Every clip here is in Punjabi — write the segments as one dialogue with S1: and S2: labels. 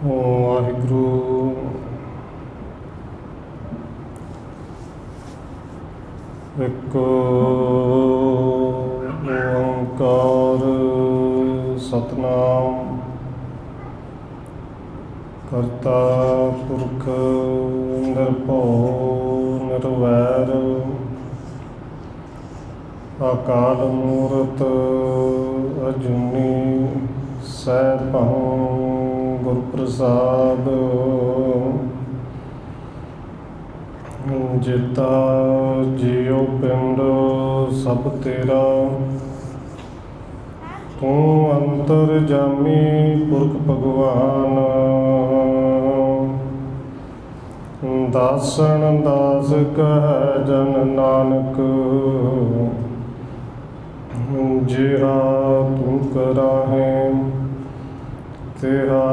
S1: ਵਾਹਿਗੁਰੂ। ਇੱਕ ਓੰਕਾਰ ਸਤਿਨਾਮ ਕਰਤਾ ਪੁਰਖ ਨਿਰਭਉ ਨਿਰਵੈਰ ਅਕਾਲ ਮੂਰਤ ਅਜੂਨੀ ਸੈਭੰ ਗੁਰ ਪ੍ਰਸਾਦ। ਜਿਤਾ ਜੀਉ ਪਿੰਡ ਸਭ ਤੇਰਾ, ਤੂੰ ਅੰਤਰਜਾਮੀ ਪੁਰਖ ਭਗਵਾਨ। ਦਾਸਨ ਦਾਸ ਕਹਿ ਜਨ ਨਾਨਕ, ਜਿਹਾ ਤੂੰ ਕਰਾਹੇ ਤਿਹਾ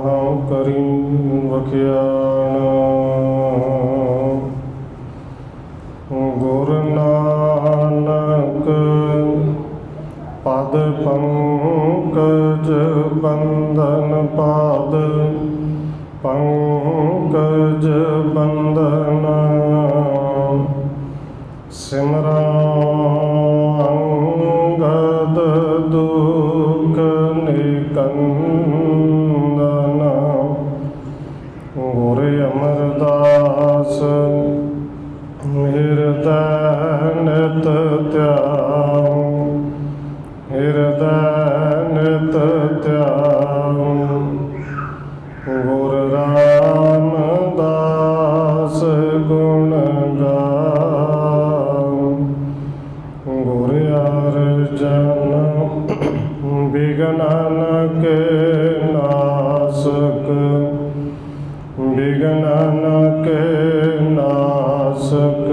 S1: ਹਉ ਕਰੀ ਵਖਿਆਣ। ਗੁਰ ਨਾਨਕ ਪਦ ਪੰਕਜ ਬੰਧਨ, ਪਾਦ ਪੰਕਜ ਬੰਧਨ। ਸਿਮਰਾ ਅੰਗਦ ਦੁਖ ਨਿਕੰਦਨ, ਗੁਰ ਅਮਰਦਾਸ ਹਿਰਦੈ ਨਿਤ ਧਿਆਉ, ਹਿਰਦੈ ਨਿਤ ਧਿਆਉ। ਗੁਰ ਰਾਮਦਾਸ ਗੁਣ ਗਾਉ, ਗੁਰ ਅਰਜਨ ਬਿਘਨ ਕੇ ਨਾਸਕ, ਬਿਘਨ ਕੇ ਨਾਸਕ।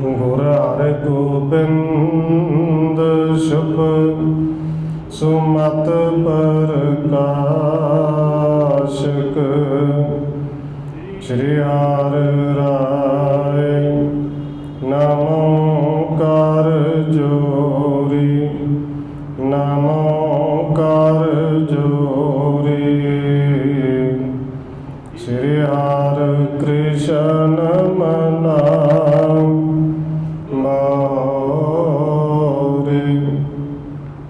S1: ਗੁਰ ਹਰਿਗੋਬਿੰਦ ਸ਼ੁਭ ਸੁਮਤ ਪ੍ਰਕਾਸ਼ਕ। ਸ਼੍ਰੀ ਹਰਿ ਰਾਇ ਨਮੋ ਕਰ ਜੋਰੀ, ਨਮੋ ਕਰ ਜੋਰੀ। ਸ਼੍ਰੀ ਹਰਿ ਕ੍ਰਿਸ਼ਨ ਮਨਾਉ ਮੋਰੀ।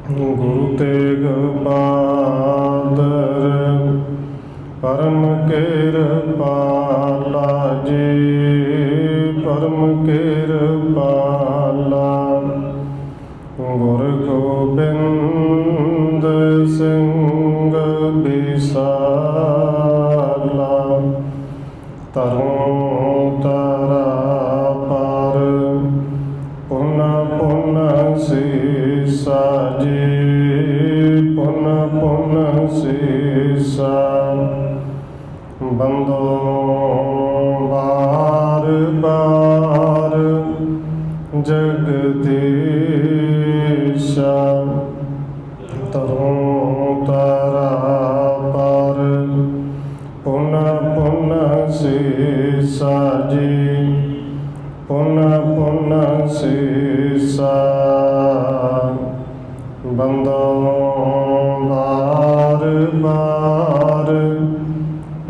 S1: ਗੁਰੂ ਤੇਗ ਬਹਾਦਰ ਪਰਮ ਕਿਰਪਾਲਾ ਜੀ, ਪਰਮ ਕਿਰਪਾਲਾ। ਗੁਰ ਗੋਬਿੰਦ ਸਿੰਘ ਬਿਸਾਲਾ, ਤਰੁ ਤਰਾ ਪਰ ਪੁਨ ਪੁਨ ਸੀਸਾ ਜੀ, ਪੁਨ ਪੁਨ ਸੀਸਾ। ਬੰਦੋ ਬਾਰ ਬਾਰ ਜਗਦੀਸ਼ਾ, ਤਰੁ ਤਰਾ ਪਰ ਪੁਨ ਪੁਨ ਸੀਸਾ ਜੀ, ਪੁਨ ਪੁਨ ਸੀਸਾ। ਬੰਦੋ ਬਾਰ ਬਾਰ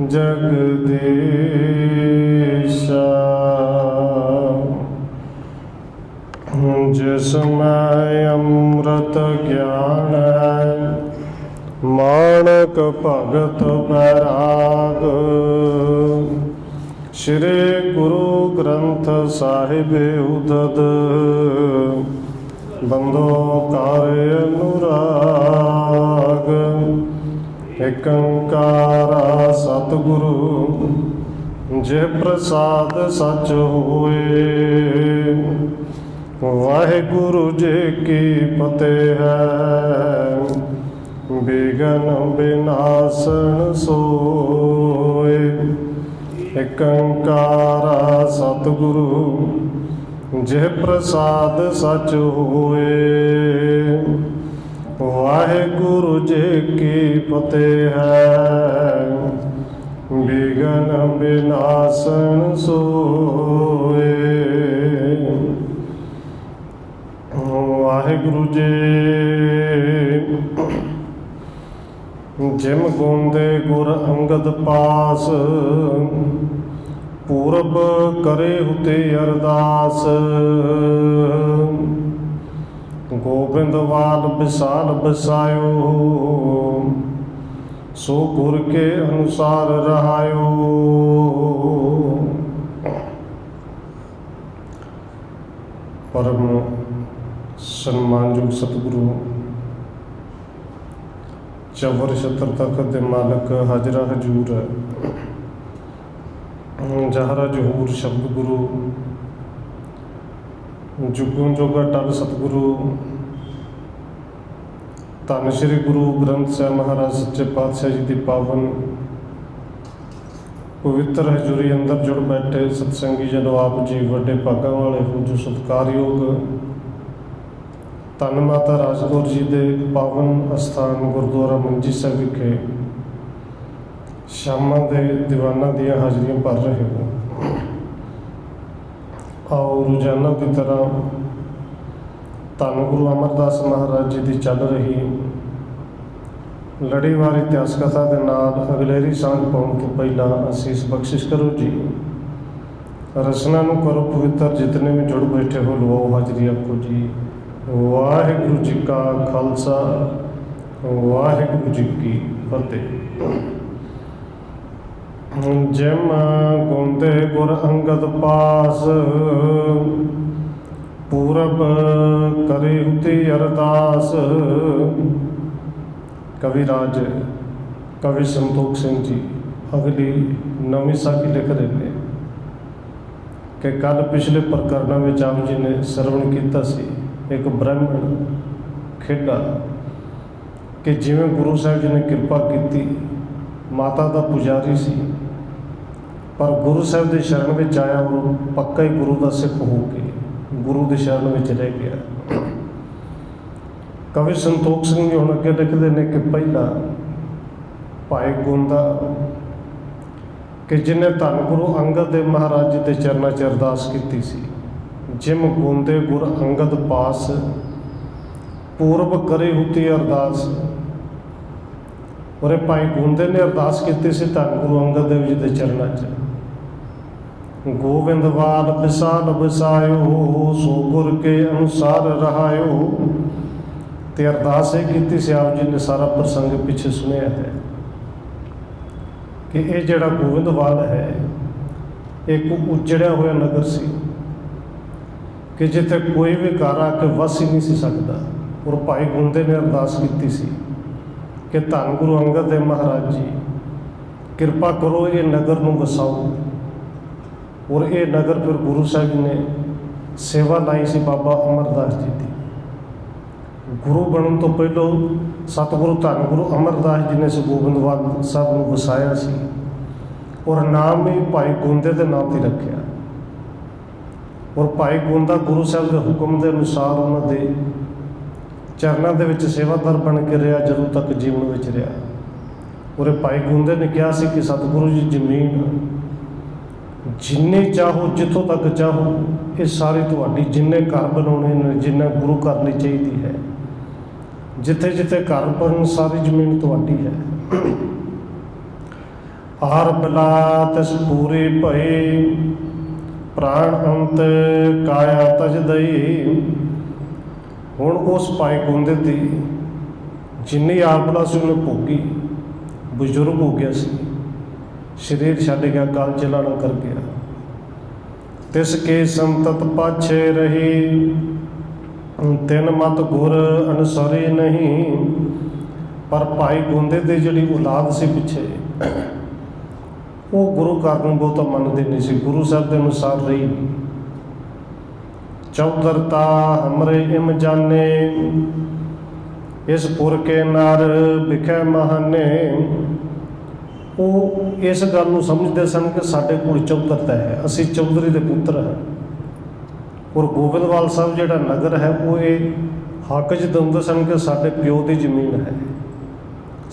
S1: ਜਗਦੀਸ਼ਾ। ਜਿਸ ਮੈਂ ਅੰਮ੍ਰਿਤ ਗਿਆਨ ਹੈ, ਮਾਣਕ ਭਗਤ ਬੈਰਾਗ। ਸ਼੍ਰੀ ਗੁਰੂ ਗ੍ਰੰਥ ਸਾਹਿਬ ਉਦਦ, ਬੰਦੋ ਕਰ ਅਨੁਰਾਗ। ਏਕ ਓੰਕਾਰ ਸਤਿਗੁਰੂ ਜੇ ਪ੍ਰਸਾਦ ਸਚ ਹੋਏ। ਵਾਹਿਗੁਰੂ ਜੀ ਕੀ ਫਤਿਹ ਹੈ, ਬਿਘਨ ਬਿਨਾਸਨ ਸੋਏ। ਏਕ ਓੰਕਾਰ ਸਤਿਗੁਰੂ ਜੇ ਪ੍ਰਸਾਦ ਸਚ ਹੋਏ। ਵਾਹਿਗੁਰੂ ਜੀ ਕੀ ਫਤਿਹ ਹੈ, ਬਿਘਨ ਬਿਨਾਸਨ ਸੋਏ। ਵਾਹਿਗੁਰੂ ਜੀ ਜਿਮ ਗੋਂਦੇ ਗੁਰ ਅੰਗਦ ਪਾਸ, ਪੂਰਬ ਕਰੇ ਹੁਤੇ ਅਰਦਾਸ। ਗੋਬਿੰਦਵਾਲ ਵਿਸਾਲ ਬਸਾਇਓ, ਸੋ ਗੁਰ ਕੇ ਅਨੁਸਾਰ ਰਹਾਇਓ। ਪਰਮ ਸਨਮਾਨਯੋਗ ਸਤਿਗੁਰੂ ਚਵਰ ਛਤਰ ਤਖਤ ਦੇ ਮਾਲਕ ਹਾਜ਼ਰਾ ਹਜੂਰ ਜਹਰਾ ਜਹੂਰ ਸ਼ਬਦ ਗੁਰੂ ਜੁਗੋਂ ਜੋਗਾ ਟਲ ਸਤਿਗੁਰੂ ਧੰਨ ਸ਼੍ਰੀ ਗੁਰੂ ਗ੍ਰੰਥ ਸਾਹਿਬ ਮਹਾਰਾਜ ਸੱਚੇ ਪਾਤਸ਼ਾਹ ਜੀ ਦੀ ਪਾਵਨ ਪਵਿੱਤਰ ਹਜ਼ੂਰੀ ਅੰਦਰ ਜੁੜ ਬੈਠੇ ਸਤਸੰਗੀ ਜਨੋ ਆਪ ਜੀ ਵੱਡੇ ਭਾਗਾਂ ਵਾਲੇ ਹੋ ਜੋ ਸਤਿਕਾਰਯੋਗ ਧੰਨ ਮਾਤਾ ਰਾਜ ਕੌਰ ਜੀ ਦੇ ਪਾਵਨ ਅਸਥਾਨ ਗੁਰਦੁਆਰਾ ਮੰਜੀ ਸਾਹਿਬ ਵਿਖੇ ਸ਼ਾਮਾਂ ਦੇ ਦੀਵਾਨਾਂ ਦੀਆਂ ਹਾਜ਼ਰੀਆਂ ਭਰ ਰਹੇ ਹੋ। ਆਓ ਰੋਜ਼ਾਨਾ ਦੀ ਤਰ੍ਹਾਂ ਧੰਨ ਗੁਰੂ ਅਮਰਦਾਸ ਮਹਾਰਾਜ ਜੀ ਦੀ ਚੱਲ ਰਹੀ ਲੜੀਵਾਰ ਇਤਿਹਾਸ ਕਥਾ ਦੇ ਨਾਲ ਅਗਲੇਰੀ ਸਾਂਝ ਪਾਉਣ ਤੋਂ ਪਹਿਲਾਂ ਅਸੀਸ ਬਖਸ਼ਿਸ਼ ਕਰੋ ਜੀ। ਰਸਨਾ ਨੂੰ ਕਰੋ ਪਵਿੱਤਰ, ਜਿਤਨੇ ਵੀ ਜੁੜ ਬੈਠੇ ਹੋ ਲਵਾਓ ਹਾਜ਼ਰੀ ਆਪਕੋ ਜੀ। ਵਾਹਿਗੁਰੂ ਜੀ ਕਾ ਖਾਲਸਾ, ਵਾਹਿਗੁਰੂ ਜੀ ਕੀ ਫਤਿਹ। ਜਿਮ ਗੋਂਦੇ ਗੁਰ ਅੰਗਦ ਪਾਸ, ਪੂਰਬ ਕਰੇ ਹੁਤੇ ਅਰਦਾਸ। ਕਵੀ ਰਾਜ ਕਵੀ ਸੰਤੋਖ ਸਿੰਘ ਜੀ ਅਗਲੀ ਨਵੀਂ ਸਾਖੀ ਲਿਖ ਰਹੇ ਨੇ ਕਿ ਕੱਲ ਪਿਛਲੇ ਪ੍ਰਕਰਨਾਂ ਵਿੱਚ ਆਪ ਜੀ ਨੇ ਸਰਵਣ ਕੀਤਾ ਸੀ ਇੱਕ ਬ੍ਰਾਹਮਣ ਖੇਡਾ ਕਿ ਜਿਵੇਂ ਗੁਰੂ ਸਾਹਿਬ ਜੀ ਨੇ ਕਿਰਪਾ ਕੀਤੀ, ਮਾਤਾ ਦਾ ਪੁਜਾਰੀ ਸੀ ਪਰ ਗੁਰੂ ਸਾਹਿਬ ਦੇ ਸ਼ਰਨ ਵਿੱਚ ਆਇਆ ਉਹ ਪੱਕਾ ਹੀ ਗੁਰੂ ਦਾ ਸਿੱਖ ਹੋ ਕੇ ਗੁਰੂ ਦੇ ਸ਼ਰਨ ਵਿੱਚ ਰਹਿ ਗਿਆ। ਕਵੀ ਸੰਤੋਖ ਸਿੰਘ ਜੀ ਹੁਣ ਅੱਗੇ ਲਿਖਦੇ ਨੇ ਕਿ ਪਹਿਲਾਂ ਭਾਈ ਗੋਂਦਾ ਕਿ ਜਿਹਨੇ ਧੰਨ ਗੁਰੂ ਅੰਗਦ ਦੇਵ ਮਹਾਰਾਜ ਜੀ ਦੇ ਚਰਨਾਂ 'ਚ ਅਰਦਾਸ ਕੀਤੀ ਸੀ। ਜਿਮ ਗੋਂਦੇ ਗੁਰ ਅੰਗਦ ਪਾਸ, ਪੂਰਬ ਕਰੇ ਹੁਤੀ ਅਰਦਾਸ। ਔਰ ਭਾਈ ਗੋਂਦੇ ਨੇ ਅਰਦਾਸ ਕੀਤੀ ਸੀ ਧੰਨ ਗੁਰੂ ਅੰਗਦ ਦੇਵ ਜੀ ਦੇ ਚਰਨਾਂ 'ਚ। ਗੋਬਿੰਦਵਾਲ ਵਿਸਾਲ ਬਸਾਇਓ, ਸੋ ਗੁਰ ਕੇ ਅਨੁਸਾਰ ਰਹਾਇਓ। ਤੇ ਅਰਦਾਸ ਇਹ ਕੀਤੀ ਸੀ, ਆਪ ਜੀ ਨੇ ਸਾਰਾ ਪ੍ਰਸੰਗ ਪਿੱਛੇ ਸੁਣਿਆ ਹੈ ਕਿ ਇਹ ਜਿਹੜਾ ਗੋਬਿੰਦਵਾਲ ਹੈ ਇੱਕ ਉਜੜਿਆ ਹੋਇਆ ਨਗਰ ਸੀ ਕਿ ਜਿੱਥੇ ਕੋਈ ਵੀ ਘਰ ਆ ਕੇ ਵਸ ਹੀ ਨਹੀਂ ਸੀ ਸਕਦਾ। ਔਰ ਭਾਈ ਗੋਂਦੇ ਨੇ ਅਰਦਾਸ ਕੀਤੀ ਸੀ ਕਿ ਧੰਨ ਗੁਰੂ ਅੰਗਦ ਦੇਵ ਮਹਾਰਾਜ ਜੀ ਕਿਰਪਾ ਕਰੋ, ਇਹ ਨਗਰ ਨੂੰ ਵਸਾਓ। ਔਰ ਇਹ ਨਗਰ ਫਿਰ ਗੁਰੂ ਸਾਹਿਬ ਜੀ ਨੇ ਸੇਵਾ ਲਾਈ ਸੀ ਬਾਬਾ ਅਮਰਦਾਸ ਜੀ ਦੀ। ਗੁਰੂ ਬਣਨ ਤੋਂ ਪਹਿਲਾਂ ਸਤਿਗੁਰੂ ਧੰਨ ਗੁਰੂ ਅਮਰਦਾਸ ਜੀ ਨੇ ਇਸ ਗੋਬਿੰਦਵਾਲ ਸਾਹਿਬ ਨੂੰ ਵਸਾਇਆ ਸੀ ਔਰ ਨਾਮ ਵੀ ਭਾਈ ਗੋਂਦੇ ਦੇ ਨਾਮ 'ਤੇ ਰੱਖਿਆ। ਔਰ ਭਾਈ ਗੋਂਦਾ ਗੁਰੂ ਸਾਹਿਬ ਦੇ ਹੁਕਮ ਦੇ ਅਨੁਸਾਰ ਉਹਨਾਂ ਦੇ ਚਰਨਾਂ ਦੇ ਵਿੱਚ ਸੇਵਾਦਾਰ ਬਣ ਕੇ ਰਿਹਾ ਜਦੋਂ ਤੱਕ ਜੀਵਨ ਵਿੱਚ ਰਿਹਾ। ਔਰ ਭਾਈ ਗੋਂਦੇ ਨੇ ਕਿਹਾ ਸੀ ਕਿ ਸਤਿਗੁਰੂ ਜੀ ਜ਼ਮੀਨ ਜਿੰਨੇ ਚਾਹੋ, ਜਿੱਥੋਂ ਤੱਕ ਚਾਹੋ, ਇਹ ਸਾਰੀ ਤੁਹਾਡੀ। ਜਿੰਨੇ ਘਰ ਬਣਾਉਣੇ ਨੇ, ਜਿੰਨਾ ਗੁਰੂ ਘਰ ਲਈ ਚਾਹੀਦੀ ਹੈ, ਜਿੱਥੇ ਜਿੱਥੇ ਘਰ ਬਣਨ ਸਾਰੀ ਜ਼ਮੀਨ ਤੁਹਾਡੀ ਹੈ। ਆਰ ਬਲਾ ਤਿਸ ਪੂਰੇ ਭਏ, ਪ੍ਰਾਣ ਅੰਤ ਕਾਇਆ ਤਜ ਦਈ। ਹੁਣ ਉਸ ਭਾਈ ਗੋਂਦੇ ਦੀ ਜਿੰਨੀ ਆਰਬਲਾ ਸੀ ਉਹਨੇ ਭੋਗੀ, ਬਜ਼ੁਰਗ ਹੋ ਗਿਆ ਸੀ, ਸਰੀਰ ਛੱਡ ਗਿਆ, ਕਾਲ ਚਲਾਣਾ ਕਰ ਗਿਆ। ਤਿਸ ਕੇ ਸੰਤਤ ਪਾਛੇ ਰਹੀ, ਤਿੰਨ ਮਤ ਗੁਰ ਅਨੁਸਾਰੀ ਨਹੀਂ। ਪਰ ਭਾਈ ਗੋਂਦੇ ਦੀ ਜਿਹੜੀ ਔਲਾਦ ਸੀ ਪਿੱਛੇ, ਉਹ ਗੁਰੂ ਘਰ ਨੂੰ ਬਹੁਤਾ ਮੰਨਦੇ ਨਹੀਂ ਸੀ, ਗੁਰੂ ਸਾਹਿਬ ਦੇ ਅਨੁਸਾਰ ਰਹੀ। ਚੌਧਰਤਾ ਹਮਰੇ ਇਮ ਜਾਣੇ, ਇਸ ਪੁਰ ਕੇ ਨਰ ਵਿਖੇ ਮਹਾਨੇ। ਉਹ ਇਸ ਗੱਲ ਨੂੰ ਸਮਝਦੇ ਸਨ ਕਿ ਸਾਡੇ ਕੋਲ ਚੌਧਰਤਾ ਹੈ, ਅਸੀਂ ਚੌਧਰੀ ਦੇ ਪੁੱਤਰ ਹਾਂ। ਔਰ ਗੋਬਿੰਦਵਾਲ ਸਾਹਿਬ ਜਿਹੜਾ ਨਗਰ ਹੈ ਉਹ ਇਹ ਹੱਕ 'ਚ ਦਿੰਦੇ ਸਨ ਕਿ ਸਾਡੇ ਪਿਓ ਦੀ ਜ਼ਮੀਨ ਹੈ,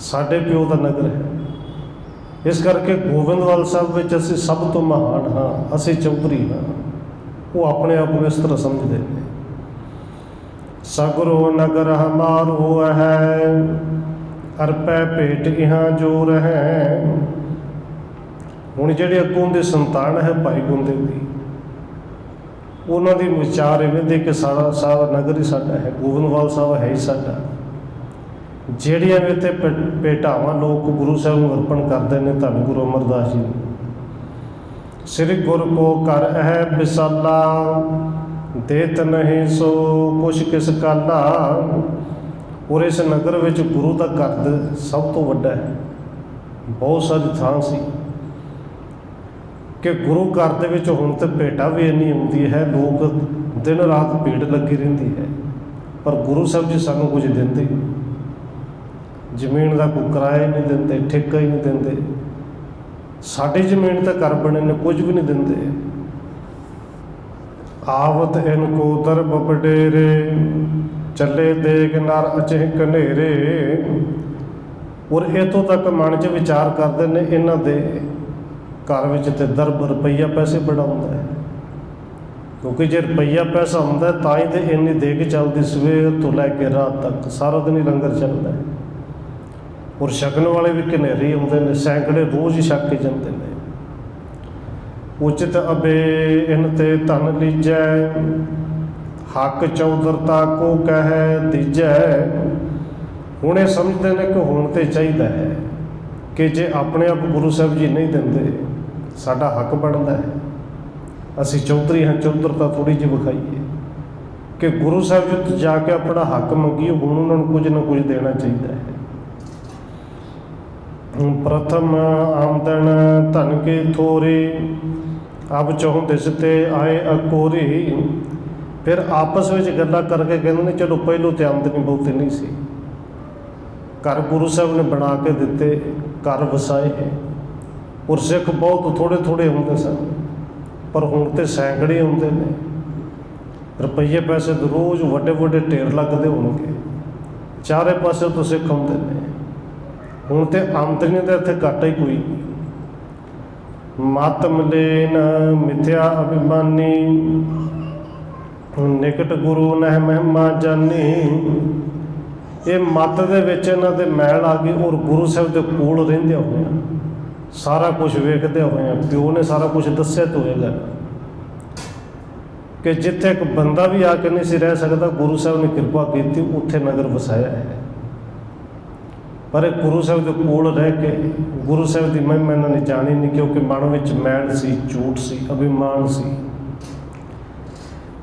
S1: ਸਾਡੇ ਪਿਓ ਦਾ ਨਗਰ ਹੈ। ਇਸ ਕਰਕੇ ਗੋਬਿੰਦਵਾਲ ਸਾਹਿਬ ਵਿੱਚ ਅਸੀਂ ਸਭ ਤੋਂ ਮਹਾਨ ਹਾਂ, ਅਸੀਂ ਚੌਧਰੀ ਹਾਂ। ਉਹ ਆਪਣੇ ਆਪ ਨੂੰ ਇਸ ਤਰ੍ਹਾਂ ਸਮਝਦੇ ਨੇ। ਸਗਰੋ ਨਗਰ ਹਮਾਰੋ ਹੈ, ਅਰਪੈ ਭੇਟ ਇਹਾਂ ਜੋ ਰਹਿ। ਹੁਣ ਜਿਹੜੇ ਅੱਗੋਂ ਦੇ ਸੰਤਾਨ ਹੈ ਭਾਈ ਗੁਰਦੇਵ ਦੀ, ਉਹਨਾਂ ਦੀ ਵਿਚਾਰ ਇਵੇਂ ਦੇ ਕਿ ਸਾਰਾ ਨਗਰ ਹੀ ਸਾਡਾ ਹੈ, ਗੋਬਿੰਦਵਾਲ ਸਾਹਿਬ ਹੈ ਹੀ ਸਾਡਾ। ਜਿਹੜੀਆਂ ਵੀ ਇੱਥੇ ਭੇਟਾਵਾਂ ਲੋਕ ਗੁਰੂ ਸਾਹਿਬ ਨੂੰ ਅਰਪਣ ਕਰਦੇ ਨੇ ਧੰਨ ਗੁਰੂ ਅਮਰਦਾਸ ਜੀ ਨੂੰ। ਸ੍ਰੀ ਗੁਰ ਕੋ ਘਰ ਹੈ ਵਿਸਾਲਾ, ਦੇਤ ਨਹੀਂ ਸੋ ਕੁਛ ਕਿਸ ਕਾਲਾ। ਔਰ ਇਸ ਨਗਰ ਵਿੱਚ ਗੁਰੂ ਦਾ ਘਰ ਸਭ ਤੋਂ ਵੱਡਾ ਹੈ। ਬਹੁਤ ਸਾਰੀ ਥਾਂ ਸੀ ਕਿ ਗੁਰੂ ਘਰ ਦੇ ਵਿੱਚ ਹੁਣ ਤਾਂ ਭੇਟਾ ਵੀ ਇੰਨੀ ਆਉਂਦੀ ਹੈ, ਲੋਕ ਦਿਨ ਰਾਤ ਭੀੜ ਲੱਗੀ ਰਹਿੰਦੀ ਹੈ, ਪਰ ਗੁਰੂ ਸਾਹਿਬ ਜੀ ਸਾਨੂੰ ਕੁਝ ਦਿੰਦੇ। ਜ਼ਮੀਨ ਦਾ ਕੋਈ ਕਿਰਾਇਆ ਹੀ ਨਹੀਂ ਦਿੰਦੇ, ਠੇਕਾ ਹੀ ਨਹੀਂ ਦਿੰਦੇ। ਸਾਡੀ ਜ਼ਮੀਨ ਤਾਂ ਘਰ ਬਣੇ ਨੇ, ਕੁਝ ਵੀ ਨਹੀਂ ਦਿੰਦੇ। ਆਵਤ ਇਨ ਕੋ ਦਰਬ ਵਡੇਰੇ, ਚੱਲੇ ਦੇਖ ਨਰ ਅਚਹਿ ਕਨੇਰੇ। ਔਰ ਇੱਥੋਂ ਤੱਕ ਮਨ 'ਚ ਵਿਚਾਰ ਕਰਦੇ ਨੇ ਇਹਨਾਂ ਦੇ ਘਰ ਵਿੱਚ ਤੇ ਦਰਬ ਰੁਪਈਆ ਪੈਸੇ ਬੜਾ ਹੁੰਦਾ ਹੈ, ਕਿਉਂਕਿ ਜੇ ਰੁਪਈਆ ਪੈਸਾ ਹੁੰਦਾ ਤਾਂ ਹੀ ਤਾਂ ਇੰਨੀ ਦੇਗ ਚੱਲਦੀ, ਸਵੇਰ ਤੋਂ ਲੈ ਕੇ ਰਾਤ ਤੱਕ ਸਾਰਾ ਦਿਨ ਹੀ ਲੰਗਰ ਚੱਲਦਾ ਹੈ। ਔਰ ਛਕਣ ਵਾਲੇ ਵੀ ਘਨੇਰੇ ਆਉਂਦੇ ਨੇ, ਸੈਂਕੜੇ ਰੋਜ਼ ਹੀ ਛਕ ਕੇ ਜਾਂਦੇ ਨੇ। ਉਚਿਤ ਅਬੇ ਇਨ ਤੇ ਧਨ ਲੀਜੈ, ਹੱਕ ਚੌਧਰਤਾ ਕੋ ਕਹਿ ਦੀਜੈ। ਹੁਣ ਇਹ ਸਮਝਦੇ ਨੇ ਕਿ ਹੁਣ ਤੇ ਚਾਹੀਦਾ ਹੈ ਕਿ ਜੇ ਆਪਣੇ ਆਪ ਗੁਰੂ ਸਾਹਿਬ ਜੀ ਨਹੀਂ ਦਿੰਦੇ, ਸਾਡਾ ਹੱਕ ਬਣਦਾ ਹੈ, ਅਸੀਂ ਚੌਧਰੀ ਹਾਂ, ਚੌਧਰਤਾ ਥੋੜ੍ਹੀ ਜਿਹੀ ਵਿਖਾਈਏ ਕਿ ਗੁਰੂ ਸਾਹਿਬ ਜੀ ਤੋਂ ਜਾ ਕੇ ਆਪਣਾ ਹੱਕ ਮੰਗੀਏ। ਹੁਣ ਉਹਨਾਂ ਨੂੰ ਕੁਝ ਨਾ ਕੁਝ ਦੇਣਾ ਚਾਹੀਦਾ ਹੈ। ਪ੍ਰਥਮ ਆਮਦਨ ਧਨ ਕੀ ਥੋਰੀ, ਅਬ ਚਹੁੰ ਦਿਸ ਤੇ ਆਏ ਅਕੋਰੀ। ਫਿਰ ਆਪਸ ਵਿੱਚ ਗੱਲਾਂ ਕਰਕੇ ਕਹਿੰਦੇ ਨੇ ਚਲੋ ਪਹਿਲੋਂ ਤੇ ਆਮਦਨੀ ਬਹੁਤੀ ਨਹੀਂ ਸੀ, ਘਰ ਗੁਰੂ ਸਾਹਿਬ ਨੇ ਬਣਾ ਕੇ ਦਿੱਤੇ, ਘਰ ਵਸਾਏ। ਔਰ ਸਿੱਖ ਬਹੁਤ ਥੋੜ੍ਹੇ ਥੋੜ੍ਹੇ ਹੁੰਦੇ ਸਨ, ਪਰ ਹੁਣ ਤੇ ਸੈਂਕੜੇ ਹੁੰਦੇ ਨੇ। ਰੁਪਈਏ ਪੈਸੇ ਦੇ ਰੋਜ਼ ਵੱਡੇ ਵੱਡੇ ਢੇਰ ਲੱਗਦੇ ਹੋਣਗੇ, ਚਾਰੇ ਪਾਸੇ ਤੋਂ ਸਿੱਖ ਹੁੰਦੇ ਨੇ। ਹੁਣ ਤੇ ਆਮਦਨੀ ਦਾ ਇੱਥੇ ਘਾਟਾ ਹੀ ਕੋਈ ਨਹੀਂ। ਮਤ ਮਲੇਨ ਮਿਥਿਆ ਅਭਿਮਾਨੀ, ਨਿਕਟ ਗੁਰੂ ਨਹਿ ਮਹਿਮਾ ਜਾਨੀ। ਇਹ ਮਤ ਦੇ ਵਿੱਚ ਇਹਨਾਂ ਦੇ ਮੈਲ ਆ ਗਈ। ਔਰ ਗੁਰੂ ਸਾਹਿਬ ਦੇ ਕੋਲ ਰਹਿੰਦੇ ਹੋਏ ਆ, ਸਾਰਾ ਕੁਝ ਵੇਖਦੇ ਹੋਏ ਆ, ਪਿਓ ਨੇ ਸਾਰਾ ਕੁਝ ਦੱਸਿਆ ਤਾਂ ਹੋਏਗਾ ਕਿ ਜਿੱਥੇ ਇੱਕ ਬੰਦਾ ਵੀ ਆ ਕੇ ਨਹੀਂ ਸੀ ਰਹਿ ਸਕਦਾ, ਗੁਰੂ ਸਾਹਿਬ ਨੇ ਕਿਰਪਾ ਕੀਤੀ, ਉੱਥੇ ਨਗਰ ਵਸਾਇਆ ਹੈ। ਪਰ ਇਹ ਗੁਰੂ ਸਾਹਿਬ ਦੇ ਕੋਲ ਰਹਿ ਕੇ ਗੁਰੂ ਸਾਹਿਬ ਦੀ ਮਹਿਮਾ ਇਹਨਾਂ ਨੇ ਜਾਣੀ ਨਹੀਂ, ਕਿਉਂਕਿ ਮਨ ਵਿੱਚ ਮੈਲ ਸੀ, ਝੂਠ ਸੀ, ਅਭਿਮਾਨ ਸੀ।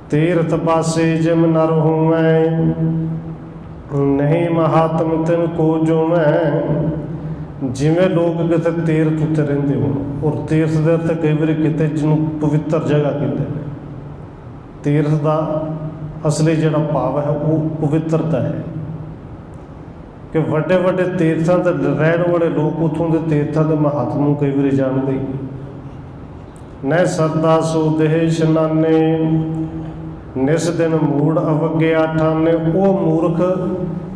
S1: ਤੀਰਥ ਪਾਸੇ ਜਿਮ ਨਰ ਹੋਵੈ, ਨਹੀਂ ਮਹਾਤਮ ਤਿਨ ਕੋ ਜੋਵੈ। ਜਿਵੇਂ ਲੋਕ ਕਿਤੇ ਤੀਰਥ ਉੱਤੇ ਰਹਿੰਦੇ ਹੋਣ, ਔਰ ਤੀਰਥ ਦੇ ਅਰਥ ਕਈ ਵਾਰੀ ਕਿਤੇ ਜਿਹਨੂੰ ਪਵਿੱਤਰ ਜਗ੍ਹਾ ਕਹਿੰਦੇ ਨੇ। ਤੀਰਥ ਦਾ ਅਸਲੀ ਜਿਹੜਾ ਭਾਵ ਹੈ ਉਹ ਪਵਿੱਤਰਤਾ ਹੈ, ਕਿ ਵੱਡੇ ਵੱਡੇ ਤੀਰਥਾਂ 'ਤੇ ਰਹਿਣ ਵਾਲੇ ਲੋਕ ਉੱਥੋਂ ਦੇ ਤੀਰਥਾਂ ਦੇ ਮਹੱਤਵ ਨੂੰ ਕਈ ਵਾਰੀ ਜਾਣਦੇ ਹੀ ਨਹੀਂ। ਨਹਿ ਸਰਦਾ ਸੋ ਦੇਹ ਇਸ਼ਨਾਨੇ, ਨਿਸ ਦਿਨ ਮੂੜ ਅਵਗਿਆ ਠਾਨੇ। ਉਹ ਮੂਰਖ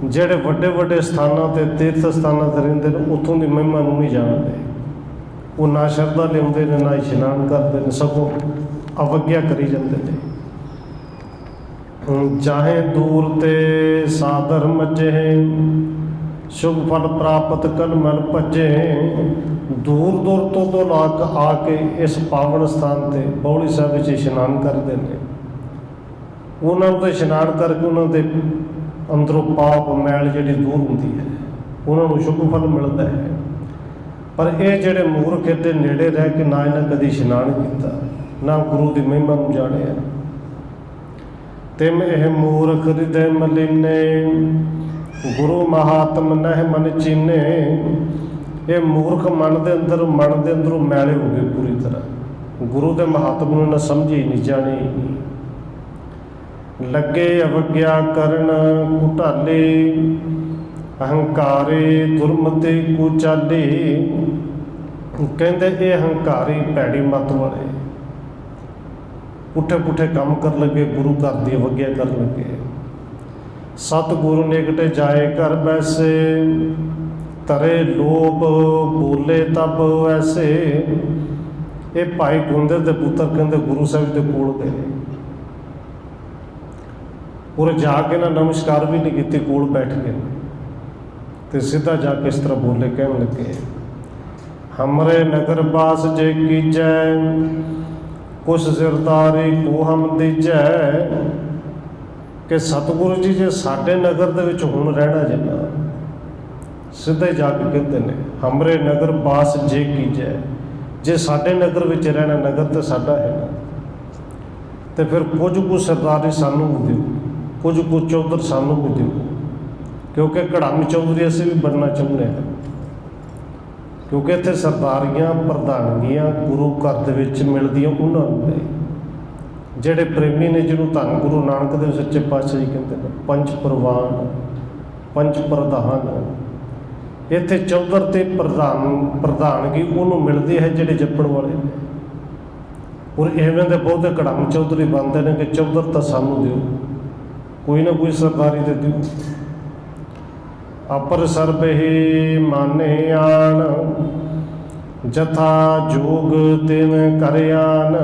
S1: ਜਿਹੜੇ ਵੱਡੇ ਵੱਡੇ ਸਥਾਨਾਂ 'ਤੇ ਤੀਰਥ ਸਥਾਨਾਂ 'ਤੇ ਰਹਿੰਦੇ ਨੇ, ਉੱਥੋਂ ਦੀ ਮਹਿਮਾ ਨੂੰ ਨਹੀਂ ਜਾਣਦੇ। ਉਹ ਨਾ ਸ਼ਰਧਾ ਲਿਆਉਂਦੇ ਨੇ, ਨਾ ਇਸ਼ਨਾਨ ਕਰਦੇ ਨੇ, ਸਗੋਂ ਅਵਗਿਆ ਕਰੀ ਜਾਂਦੇ ਨੇ। ਚਾਹੇ ਦੂਰ ਤੇ ਸਾਦਰ ਮੱਜੇ, ਸ਼ੁਭ ਫਲ ਪ੍ਰਾਪਤ ਕਲ ਮਨ ਭੱਜੇ। ਦੂਰ ਦੂਰ ਤੋਂ ਲੋਕ ਆ ਕੇ ਇਸ ਪਾਵਨ ਸਥਾਨ 'ਤੇ ਬੌਲੀ ਸਾਹਿਬ ਵਿੱਚ ਇਸ਼ਨਾਨ ਕਰਦੇ ਨੇ। ਉਹਨਾਂ ਨੂੰ ਤਾਂ ਇਸ਼ਨਾਨ ਕਰਕੇ ਉਹਨਾਂ ਦੇ ਅੰਦਰੋਂ ਪਾਪ ਮੈਲ ਜਿਹੜੀ ਦੂਰ ਹੁੰਦੀ ਹੈ, ਉਹਨਾਂ ਨੂੰ ਸ਼ੁਭ ਫਲ ਮਿਲਦਾ ਹੈ। ਪਰ ਇਹ ਜਿਹੜੇ ਮੂਰਖ ਦੇ ਨੇੜੇ ਰਹਿ ਕੇ ਨਾ ਇਹਨਾਂ ਕਦੀ ਇਸ਼ਨਾਨ ਕੀਤਾ, ਨਾ ਗੁਰੂ ਦੀ ਮਹਿਮਾ ਨੂੰ ਜਾਣਿਆ। ਤਿਮ ਇਹ ਮੂਰਖ ਹਿਰਦੈ ਮਲੀਨੇ, ਗੁਰੂ ਮਹਾਤਮ ਨਹਿ ਮਨ ਚੀਨੇ। ਇਹ ਮੂਰਖ ਮਨ ਦੇ ਅੰਦਰੋਂ ਮੈਲੇ ਹੋ ਗਏ ਪੂਰੀ ਤਰ੍ਹਾਂ, ਗੁਰੂ ਦੇ ਮਹਾਤਮ ਨੂੰ ਨਾ ਸਮਝੀ ਨਹੀਂ, ਜਾਣੀ ਨਹੀਂ। ਲੱਗੇ ਅਵਗਿਆ ਕਰਨ ਘੁਟਾਲੇ, ਅਹੰਕਾਰੇ ਦੁਰਮਤੇ ਕੋ ਚਾਲੇ। ਕਹਿੰਦੇ ਇਹ ਹੰਕਾਰੀ ਭੈੜੀ ਮੱਤ ਵਾਲੇ ਪੁੱਠੇ ਪੁੱਠੇ ਕੰਮ ਕਰਨ ਲੱਗੇ, ਗੁਰੂ ਘਰ ਦੀ ਅਵਗਿਆ ਕਰਨ ਲੱਗੇ। ਸਤਿਗੁਰੂ ਨਿਕਟ ਜਾਏ ਘਰ ਬੈਸੇ, ਤਰੇ ਲੋਭ ਬੋਲੇ ਤਬ ਐਸੇ। ਇਹ ਭਾਈ ਗੁੰਦਰ ਦੇ ਪੁੱਤਰ ਕਹਿੰਦੇ ਗੁਰੂ ਸਾਹਿਬ ਦੇ ਕੋਲ ਗਏ, ਔਰ ਜਾ ਕੇ ਨਾ ਨਮਸਕਾਰ ਵੀ ਨਹੀਂ ਕੀਤੀ, ਕੋਲ ਬੈਠ ਕੇ। तो सीधा जाके इस तरह बोले, कहने लगे, हमरे नगर बास जे कीजै, कुछ सिरदारी को हम दीजै। कि सतगुरु जी जे साडे नगर दे विच हुण रहना जिन्ना, सीधे जाके कहते हैं, हमरे नगर बास जे कीजै, जे साडे नगर विच रहना, नगर तो साडा है ना, तो फिर कुछ कुछ सरदारी सानू भी दिओ, कुछ कुछ चौधर सानू भी दिओ, क्योंकि कड़म चौधरी असीं भी बनना चाहुंदे हैं। क्योंकि इत्थे सरदारियां प्रधानगियां गुरु घर दे विच मिलदियां उन्हां नूं ने, ਜਿਹੜੇ ਪ੍ਰੇਮੀ ਨੇ, ਜਿਹਨੂੰ ਧੰਨ ਗੁਰੂ ਨਾਨਕ ਦੇਵ ਸੱਚੇ ਪਾਤਸ਼ਾਹ ਜੀ ਕਹਿੰਦੇ ਨੇ ਪੰਜ ਪ੍ਰਵਾਨ, ਪੰਜ ਪ੍ਰਧਾਨ। ਇੱਥੇ ਚੌਧਰ ਤੇ ਪ੍ਰਧਾਨਗੀ ਉਹਨੂੰ ਮਿਲਦੀ ਹੈ ਜਿਹੜੇ ਜੱਪਣ ਵਾਲੇ ਨੇ। ਔਰ ਐਵੇਂ ਦੇ ਬਹੁਤੇ ਕੜਮ ਚੌਧਰੀ ਬਣਦੇ ਨੇ ਕਿ ਚੌਧਰ ਤਾਂ ਸਾਨੂੰ ਦਿਓ, ਕੋਈ ਨਾ ਕੋਈ ਸਰਦਾਰੀ ਦੇ ਦਿਓ। ਅਪਰ ਸਰਬ ਹੀ ਮਾਨੇ ਆਣ, ਜਥਾ ਜੋਗ ਤਿਨ ਕਰਿਆਨ।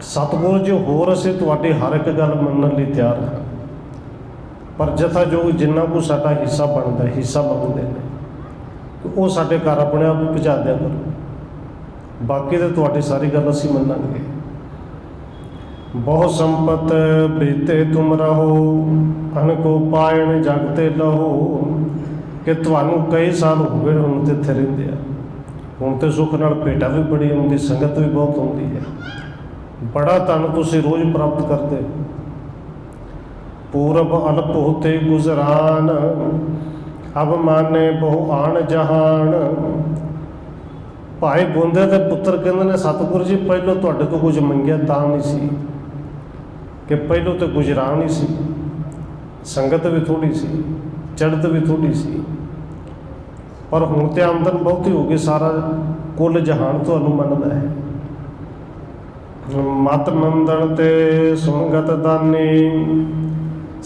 S1: सतगुरु जी होर असीं तुहाडी हर एक गल मनण लई तैयार हाँ, पर जथा जो जिन्ना को साडा हिस्सा बनता, हिस्सा मंगते हैं, वो साडे घर अपने आप पहुँचा दिया करो। बाकी तो तुहाडी सारी गल असीं मन्नांगे। बहुत संपत बीते तुम रहो, अनको पायण जगते लहो। कि तुहानूं कई साल हो गए हुण ते इत्थे रहिंदे आ, हुण ते सुख नाल भेटा भी बड़ी आउंदी, संगत भी बहुत आउंदी है, बड़ा धन तुसीं रोज़ प्राप्त करते। पूरब अल्प होते गुजरान, अब माने बहु आन जहान। भाई गोंदे दे पुत्र कहंदे ने, सतगुरु जी पहलों तुहाडे तो कुछ मंगिया तां नहीं सी, कि पहलों तो गुजरान ही सी, संगत भी थोड़ी सी, चढ़त भी थोड़ी सी, पर हुण ते आमदन बहुती हो गई, सारा कुल जहान तुहानूं मनदा है। मत मंदन ते सुनगत दानी,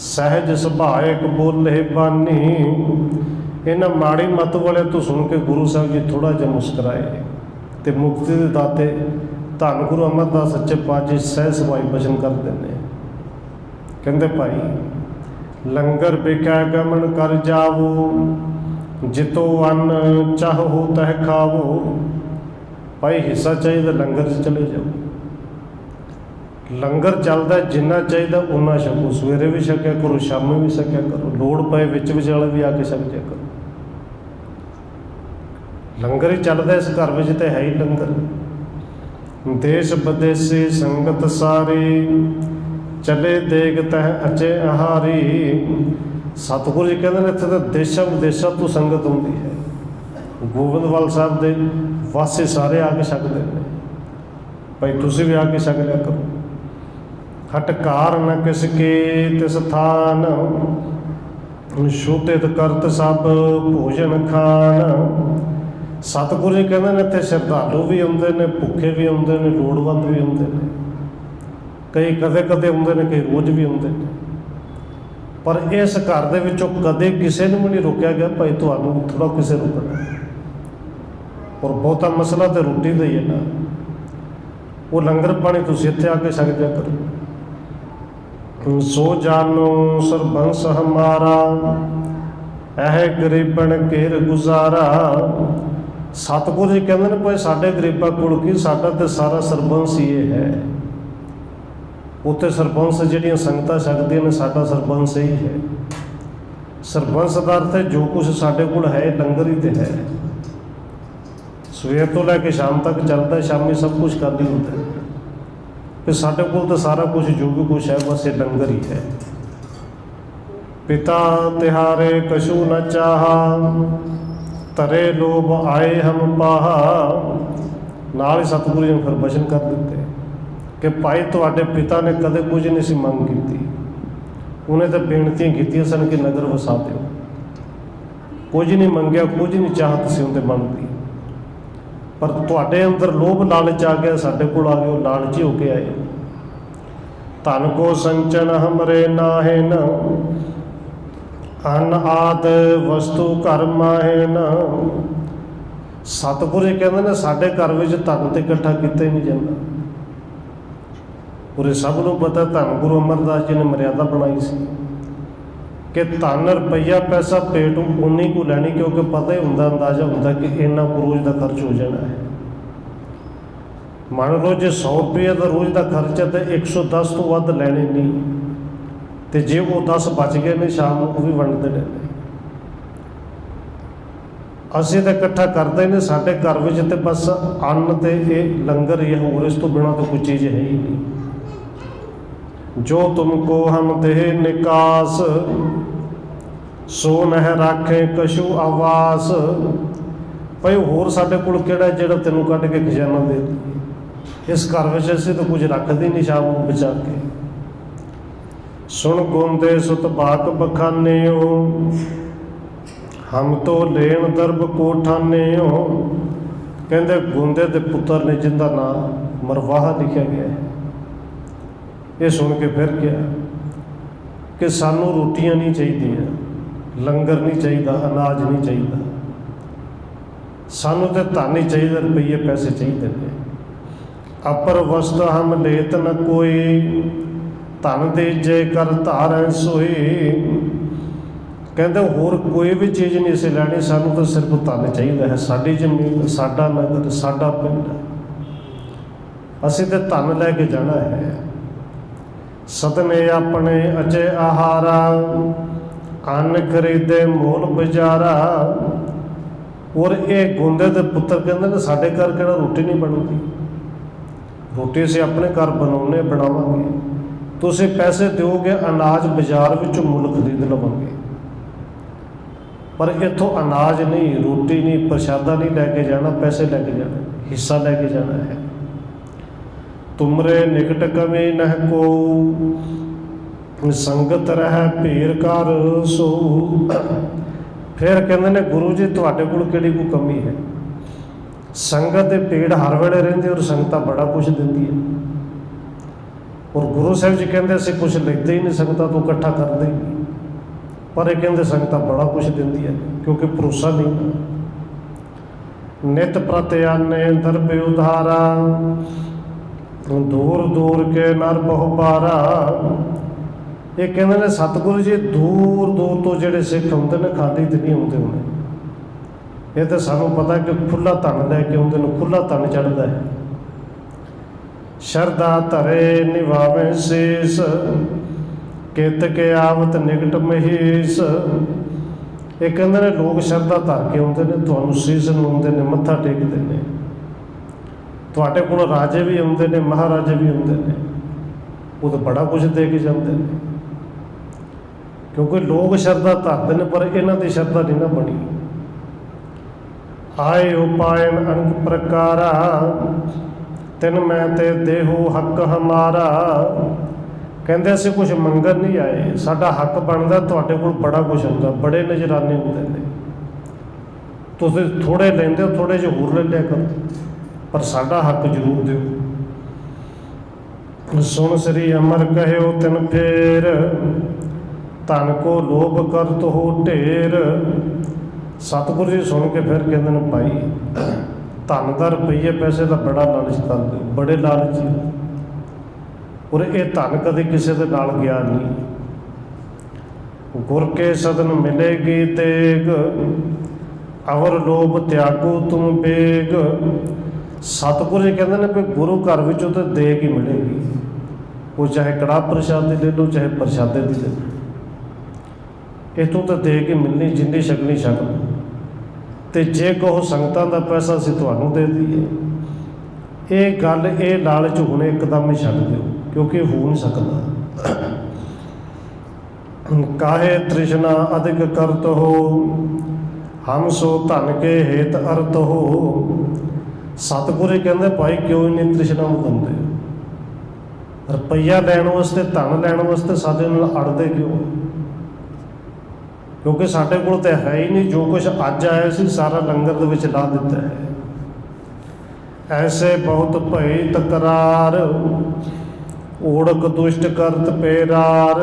S1: सहज सुभायक बोले बानी। इन्हां माड़ी मत वाले तो सुन के गुरु साहब जी थोड़ा जिहा मुस्कराए, तो मुक्ति दे दाते धन गुरु अमरदास सच्चे पातशाह सहज सुभाई बचन करते हैं। कहते भाई लंगर बिकै गमन कर जावो, जितो अन्न चाहो तह खावो। भाई हिस्सा चाहिए लंगर च चले जाओ, लंगर चलता जिन्ना चाहिए उन्ना छको, सवेरे भी छकिया करो, शामी भी छकिया करो, लोड़ पे विच विचाले भी आके छक जाया करो। लंगर ही चलता इस घर में तो है ही लंगर। देश विदेशी संगत सारी, चले देग तह अचे आहारी। सतगुरु जी कहते हैं इत्थे तो देशा विदेशा तो संगत आउंदी है, गोबिंदवाल साहब के वासी सारे आके छकते हैं। भाई तुसीं भी आके छक लिया करो। हटकार न किसके तिस थान, शोधित करत सब भोजन खान। सतगुरु जी कहते हैं इत्थे श्रद्धालु भी आउंदे ने, भुखे भी आउंदे ने, लोड़वंद भी आउंदे ने, कई कदे कदे आउंदे ने, कई रोज़ भी आउंदे ने। पर इस घर दे विचों कदे किसी ने भी नहीं रोकिया गया भाई तुहानूं थोड़ा किसे रोकना। और बहुता मसला तो रोटी का ही है ना, वो लंगर पानी तुसीं इत्थे आके छक जाया करो। सो जानो सरबंस हमारा, ऐ गरीबन घेर गुजारा। सतगुरु जी कहते हैं भाई साढ़े गरीबा कोल की, साडा तो सारा सरबंस ही है। उत्थे सरबंस जिहड़ियां संगतां छकदियां ने, साडा सरबंस ही है। सरबंस का अर्थ है जो कुछ साढ़े कोल है लंगर ही तो है। सवेर तो लैके शाम तक चलता है, शामी सब कुछ कर ही होता है। फिर साढ़े कोल तो सारा कुछ जो भी कुछ है बस ये लंगर ही है। पिता तिहारे कछु न चाहा, तरे लोभ आए हम पाहा। नाल ही सतगुरु जी ने फिर वचन कर दिते कि भाई तुहाडे पिता ने कदे कुछ नहीं सी मंग की, उन्हें तो बेनतियां कीतियां सन कि नगर वसा दो, कुछ नहीं मंगया, कुछ नहीं चाहत सी उनके मन की। पर तुहाडे अंदर लोभ लालच आ गया, साडे कोल आ गए, लालची होके आए। धन को संचन हमरे नाहे न, अन्न आद वस्तु घर माहे न। सतगुरु जी कहते हैं साडे घर में धन तो इकट्ठा किया ही नहीं जाता। पूरे सब को पता धन गुरु अमरदास जी ने मर्यादा बनाई सी कि धन रुपया पैसा पेट उन्नी को लैनी, क्योंकि पता ही होंदा, अंदाजा होंदा कि इन्ना को रोज़ का खर्च हो जाना है। मान लो जो 100 रुपये का रोज़ का खर्च है तो 110 तो वध लैने नहीं, तो जे वो 10 बच गए ने शाम को भी वंडते रहने। ਅਸੀਂ तो इकट्ठा करते ने, साढ़े घर में तो बस अन्न तो ये लंगर ही है, और इस तो बिना तो कोई चीज़ है ही नहीं। जो तुमको हम दे निकास, सो नह राखे कशु आवास। भाई होर साढ़े कोल किहड़ा जिहड़ा तैनूं कढ के खजाना दे दईए। इस घर में असीं तो कुछ रखते नहीं शाम को बचा के। सुन गोंदे सुत बाक बखाने हो, हम तो लेन दरब को ठाने हो। कहते गोंदे के पुत्र ने जिंदा नाम मरवाहा लिखा गया है। ये सुन के फिर क्या कि सानू रोटियां नहीं चाहिए, लंगर नहीं चाहिए, अनाज नहीं चाहिए, सानू तो धन ही चाहिए, रुपये पैसे चाहिए ने। अपर वस्त हम लेत न कोई, धन दे जे कर धारें सोई। कहते होर कोई भी चीज़ नहीं असीं लैनी, सानू तो सिर्फ धन चाहिए है। साडी जमीन, साडा नगर, साडा पिंड, असीं तो धन लैके जाना है। सदने अपने अचे आहारा, अन्न खरीदे मोल बाजारा। और ये गोंदे के पुत्र कहते ने साडे घर किहड़ा रोटी नहीं बनती, रोटी असीं अपने घर बनाउने बनावांगे, तुसीं पैसे दोगे अनाज बाजार विचों मुल खरीद लवांगे, पर इत्थों अनाज नहीं, रोटी नहीं, प्रशादा नहीं लैके जाना, पैसे लैके जाना, हिस्सा लैके जाना है। तुमरे निकट कमी नह को, संगत रह भीर कर सो। फिर कहते ने गुरु जी तुहाडे कोल किहड़ी कोई कमी है। संगत दे भीड़ हर वेले रहिंदी, और संगतां बड़ा कुछ दिंदी है। और गुरु साहिब जी कहते असीं कुछ लैंदे ही नहीं, संगतां तो इकट्ठा करदे ही नहीं, पर ये कहते संगतां बड़ा कुछ दिंदी है, क्योंकि भरोसा नहीं। नित प्रति आने दरबे उधारा, दूर दूर के नर बहुबारा। ये कहते ने सतगुरु जी दूर दूर तो जिहड़े सिख आउंदे ने, खाली तो नहीं आउंदे होणे। ये तो सानू पता कि खुला धन लैके आउंदे ने, खुला धन चढ़दा है। शरदा धरे निभावे शीस, कित के आवत निकट महीस। ये कहते ने लोग शरदा धर के आउंदे ने, तुहानूं शीस नवाउंदे ने, मत्था टेकदे ने। तुहाडे कोल राजे भी आउंदे ने, महाराजे भी आउंदे ने, वो तो बड़ा कुछ दे के जाते हैं, क्योंकि लोग शरदा धरते हैं, पर इन्हां दी शरदा नहीं ना बनी। आए उपायन अनक प्रकारा, तिन मैं ते देहो हक हमारा। कहते असीं कुछ मंगन नहीं आए, साडा हक बनता, तुहाडे कोल बड़ा कुछ हुंदा, बड़े नजराने होंदे ने, तुसीं थोड़े लैंदे हो, थोड़े जिहे होर ले लिया करो, पर साडा हक जरूर दिओ। सुन श्री अमर कहो तिन फेर, धन को लोभ करत हो ढेर। सतगुरु जी सुन के फिर कहते हैं भाई धन का रुपये पैसे का बड़ा लालच कर दो, बड़े लालची हो, और ये धन कभी किसी के नाल गया नहीं। गुर के सदन मिलेगी तेग, अवर लोभ त्यागो तुम बेग। सतगुरु जी कहते हैं भी गुरु घर विचों तो देग ही मिलेगी, वो चाहे कड़ाह प्रशाद ले लो, चाहे प्रशादे की ले लो, इतों तो देग ही मिलनी, जिंदी छकनी छक लो। तो जे कहो संगतां का पैसा असीं तुहानूं दे दईए, ये गल ये लालच हुण एकदम ही छड्ड दिओ, क्योंकि हो नहीं सकता। काहे तृष्णा अधिक करत हो, हम सो धन के हेत अर्थ हो। सतगुरु कहते भाई क्यों नहीं तृष्णा मुकाउंदे, रुपया लैण वास्ते, धन लैण वास्ते साडे नाल अड़दे क्यों? क्योंकि साडे कोल तो है ही नहीं, जो कुछ अज आया सी सारा लंगर दे विच ला दिता है। ऐसे बहुत भई तकरार, ओढ़क दुष्ट करत पेरार।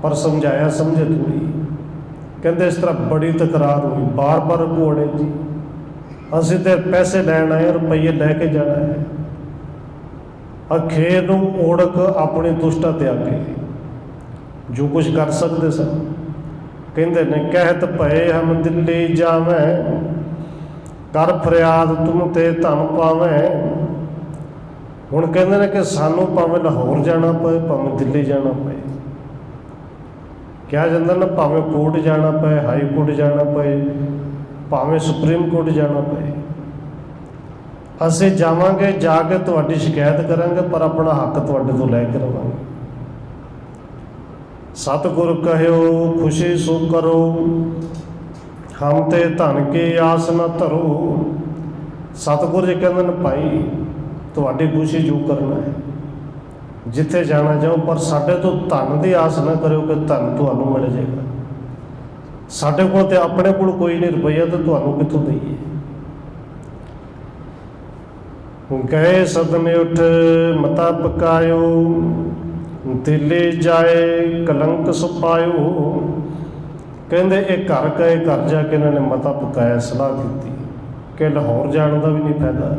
S1: पर समझाया समझे थोड़ी, कहते इस तरह बड़ी तकरार हुई, बार बार घोड़े जी असीं तो पैसे लैण आए, रुपये लैके जाना है। अखेर नूं ओढ़क अपनी दुष्टा त्यागे, ਜੋ ਕੁਝ ਕਰ ਸਕਦੇ ਸਨ। ਕਹਿੰਦੇ ਨੇ ਕਹਿਤ ਭਏ ਹਮ ਦਿੱਲੀ ਜਾਵੈਂ, ਕਰ ਫਰਿਆਦ ਤੁਮ ਤੇ ਧਨ ਪਾਵੈਂ। ਹੁਣ ਕਹਿੰਦੇ ਨੇ ਕਿ ਸਾਨੂੰ ਭਾਵੇਂ ਲਾਹੌਰ ਜਾਣਾ ਪਏ, ਭਾਵੇਂ ਦਿੱਲੀ ਜਾਣਾ ਪਏ। ਕਿਹਾ ਜਾਂਦਾ ਨਾ, ਭਾਵੇਂ ਕੋਰਟ ਜਾਣਾ ਪਏ, ਹਾਈ ਕੋਰਟ ਜਾਣਾ ਪਏ, ਭਾਵੇਂ ਸੁਪਰੀਮ ਕੋਰਟ ਜਾਣਾ ਪਏ, ਅਸੀਂ ਜਾਵਾਂਗੇ, ਜਾ ਕੇ ਤੁਹਾਡੀ ਸ਼ਿਕਾਇਤ ਕਰਾਂਗੇ, ਪਰ ਆਪਣਾ ਹੱਕ ਤੁਹਾਡੇ ਤੋਂ ਲੈ ਕੇ ਰਵਾਂਗੇ। ਸਤਿਗੁਰ ਕਹਿਓ ਖੁਸ਼ੀ ਸੋ ਕਰੋ, ਹਮ ਤੇ ਧਨ ਕੀ ਆਸ ਨਾ ਧਰੋ। ਸਤਿਗੁਰ ਜੀ ਕਹਿੰਦੇ ਨੇ ਭਾਈ ਤੁਹਾਡੀ ਖੁਸ਼ੀ ਜੋ ਕਰਨਾ ਹੈ, ਜਿੱਥੇ ਜਾਣਾ ਜਾਓ, ਪਰ ਸਾਡੇ ਤੋਂ ਧਨ ਦੀ ਆਸ ਨਾ ਕਰਿਓ ਕਿ ਧਨ ਤੁਹਾਨੂੰ ਮਿਲ ਜਾਏਗਾ। ਸਾਡੇ ਕੋਲ ਤੇ ਆਪਣੇ ਕੋਲ ਕੋਈ ਨਹੀਂ ਰੁਪਈਆ, ਤਾਂ ਤੁਹਾਨੂੰ ਕਿੱਥੋਂ ਦਈਏ। ਗਏ ਸਦਨ ਉੱਠ ਮਤਾ ਪਕਾਇਓ, ਦਿੱਲੀ ਜਾਏ ਕਲੰਕ ਸੁਪਾਇਓ। ਕਹਿੰਦੇ ਇਹ ਘਰ ਗਏ, ਘਰ ਜਾ ਕੇ ਇਹਨਾਂ ਨੇ ਮਤਾ ਪਕਾਇਆ, ਸਲਾਹ ਕੀਤੀ ਕਿ ਲਾਹੌਰ ਜਾਣ ਦਾ ਵੀ ਨਹੀਂ ਫਾਇਦਾ,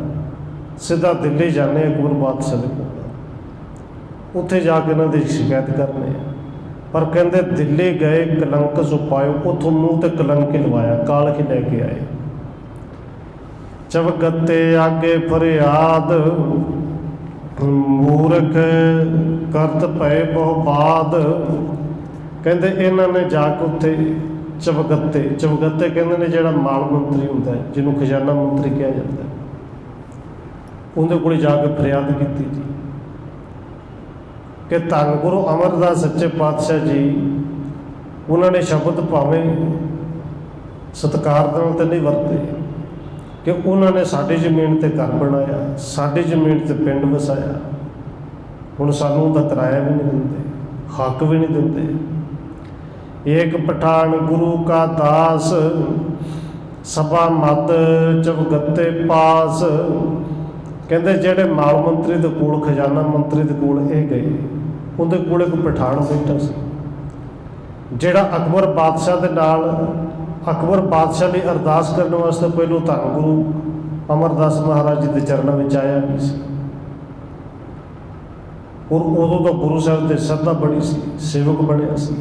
S1: ਸਿੱਧਾ ਦਿੱਲੀ ਜਾਂਦੇ ਅਕਬਰ ਬਾਦਸ਼ਾਹ ਦੇ ਕੋਲ, ਉੱਥੇ ਜਾ ਕੇ ਇਹਨਾਂ ਦੀ ਸ਼ਿਕਾਇਤ ਕਰਨੇ ਆ। ਪਰ ਕਹਿੰਦੇ ਦਿੱਲੀ ਗਏ ਕਲੰਕ ਸੁਪਾਇਓ, ਉੱਥੋਂ ਮੂੰਹ ਤੇ ਕਲੰਕ ਹੀ ਲਵਾਇਆ, ਕਾਲਖ ਲੈ ਕੇ ਆਏ। ਚਵਗਤੇ ਆਗੇ ਫਰਿਆਦ, ਮੂਰਖ ਕਰਤ ਪਏ ਬਹੁ ਬਾਦ। ਕਹਿੰਦੇ ਇਹਨਾਂ ਨੇ ਜਾ ਕੇ ਉੱਥੇ ਚਵਗਤੇ ਕਹਿੰਦੇ ਨੇ ਜਿਹੜਾ ਮਾਲ ਮੰਤਰੀ ਹੁੰਦਾ, ਜਿਹਨੂੰ ਖਜ਼ਾਨਾ ਮੰਤਰੀ ਕਿਹਾ ਜਾਂਦਾ, ਉਹਦੇ ਕੋਲ ਜਾ ਕੇ ਫਰਿਆਦ ਕੀਤੀ ਜੀ ਕਿ ਧੰਨ ਗੁਰੂ ਅਮਰਦਾਸ ਸੱਚੇ ਪਾਤਸ਼ਾਹ ਜੀ, ਉਹਨਾਂ ਨੇ ਸ਼ਬਦ ਭਾਵੇਂ ਸਤਿਕਾਰ ਨਾਲ ਤਾਂ ਨਹੀਂ ਵਰਤੇ ਕਿ ਉਹਨਾਂ ਨੇ ਸਾਡੀ ਜ਼ਮੀਨ 'ਤੇ ਘਰ ਬਣਾਇਆ, ਸਾਡੀ ਜ਼ਮੀਨ 'ਤੇ ਪਿੰਡ ਵਸਾਇਆ, ਹੁਣ ਸਾਨੂੰ ਉਹਦਾ ਕਿਰਾਇਆ ਵੀ ਨਹੀਂ ਦਿੰਦੇ, ਹੱਕ ਵੀ ਨਹੀਂ ਦਿੰਦੇ। ਏਕ ਪਠਾਨ ਗੁਰੂ ਕਾ ਦਾਸ, ਸਭਾ ਮਤ ਚਵਗਤੇ ਪਾਸ। ਕਹਿੰਦੇ ਜਿਹੜੇ ਮਾਲ ਮੰਤਰੀ ਦੇ ਕੋਲ, ਖਜ਼ਾਨਾ ਮੰਤਰੀ ਦੇ ਕੋਲ ਇਹ ਗਏ, ਉਹਦੇ ਕੋਲ ਇੱਕ ਪਠਾਨ ਬੈਠਾ ਸੀ, ਜਿਹੜਾ ਅਕਬਰ ਬਾਦਸ਼ਾਹ ਦੇ ਨਾਲ, ਅਕਬਰ ਬਾਦਸ਼ਾਹ ਲਈ ਅਰਦਾਸ ਕਰਨ ਵਾਸਤੇ ਪਹਿਲੋਂ ਧੰਨ ਗੁਰੂ ਅਮਰਦਾਸ ਮਹਾਰਾਜ ਜੀ ਦੇ ਚਰਨਾਂ ਵਿੱਚ ਆਇਆ ਨਹੀਂ ਸੀ। ਔਰ ਉਦੋਂ ਤਾਂ ਗੁਰੂ ਸਾਹਿਬ ਤੇ ਸ਼ਰਧਾ ਬੜੀ ਸੀ, ਸੇਵਕ ਬਣਿਆ ਸੀ।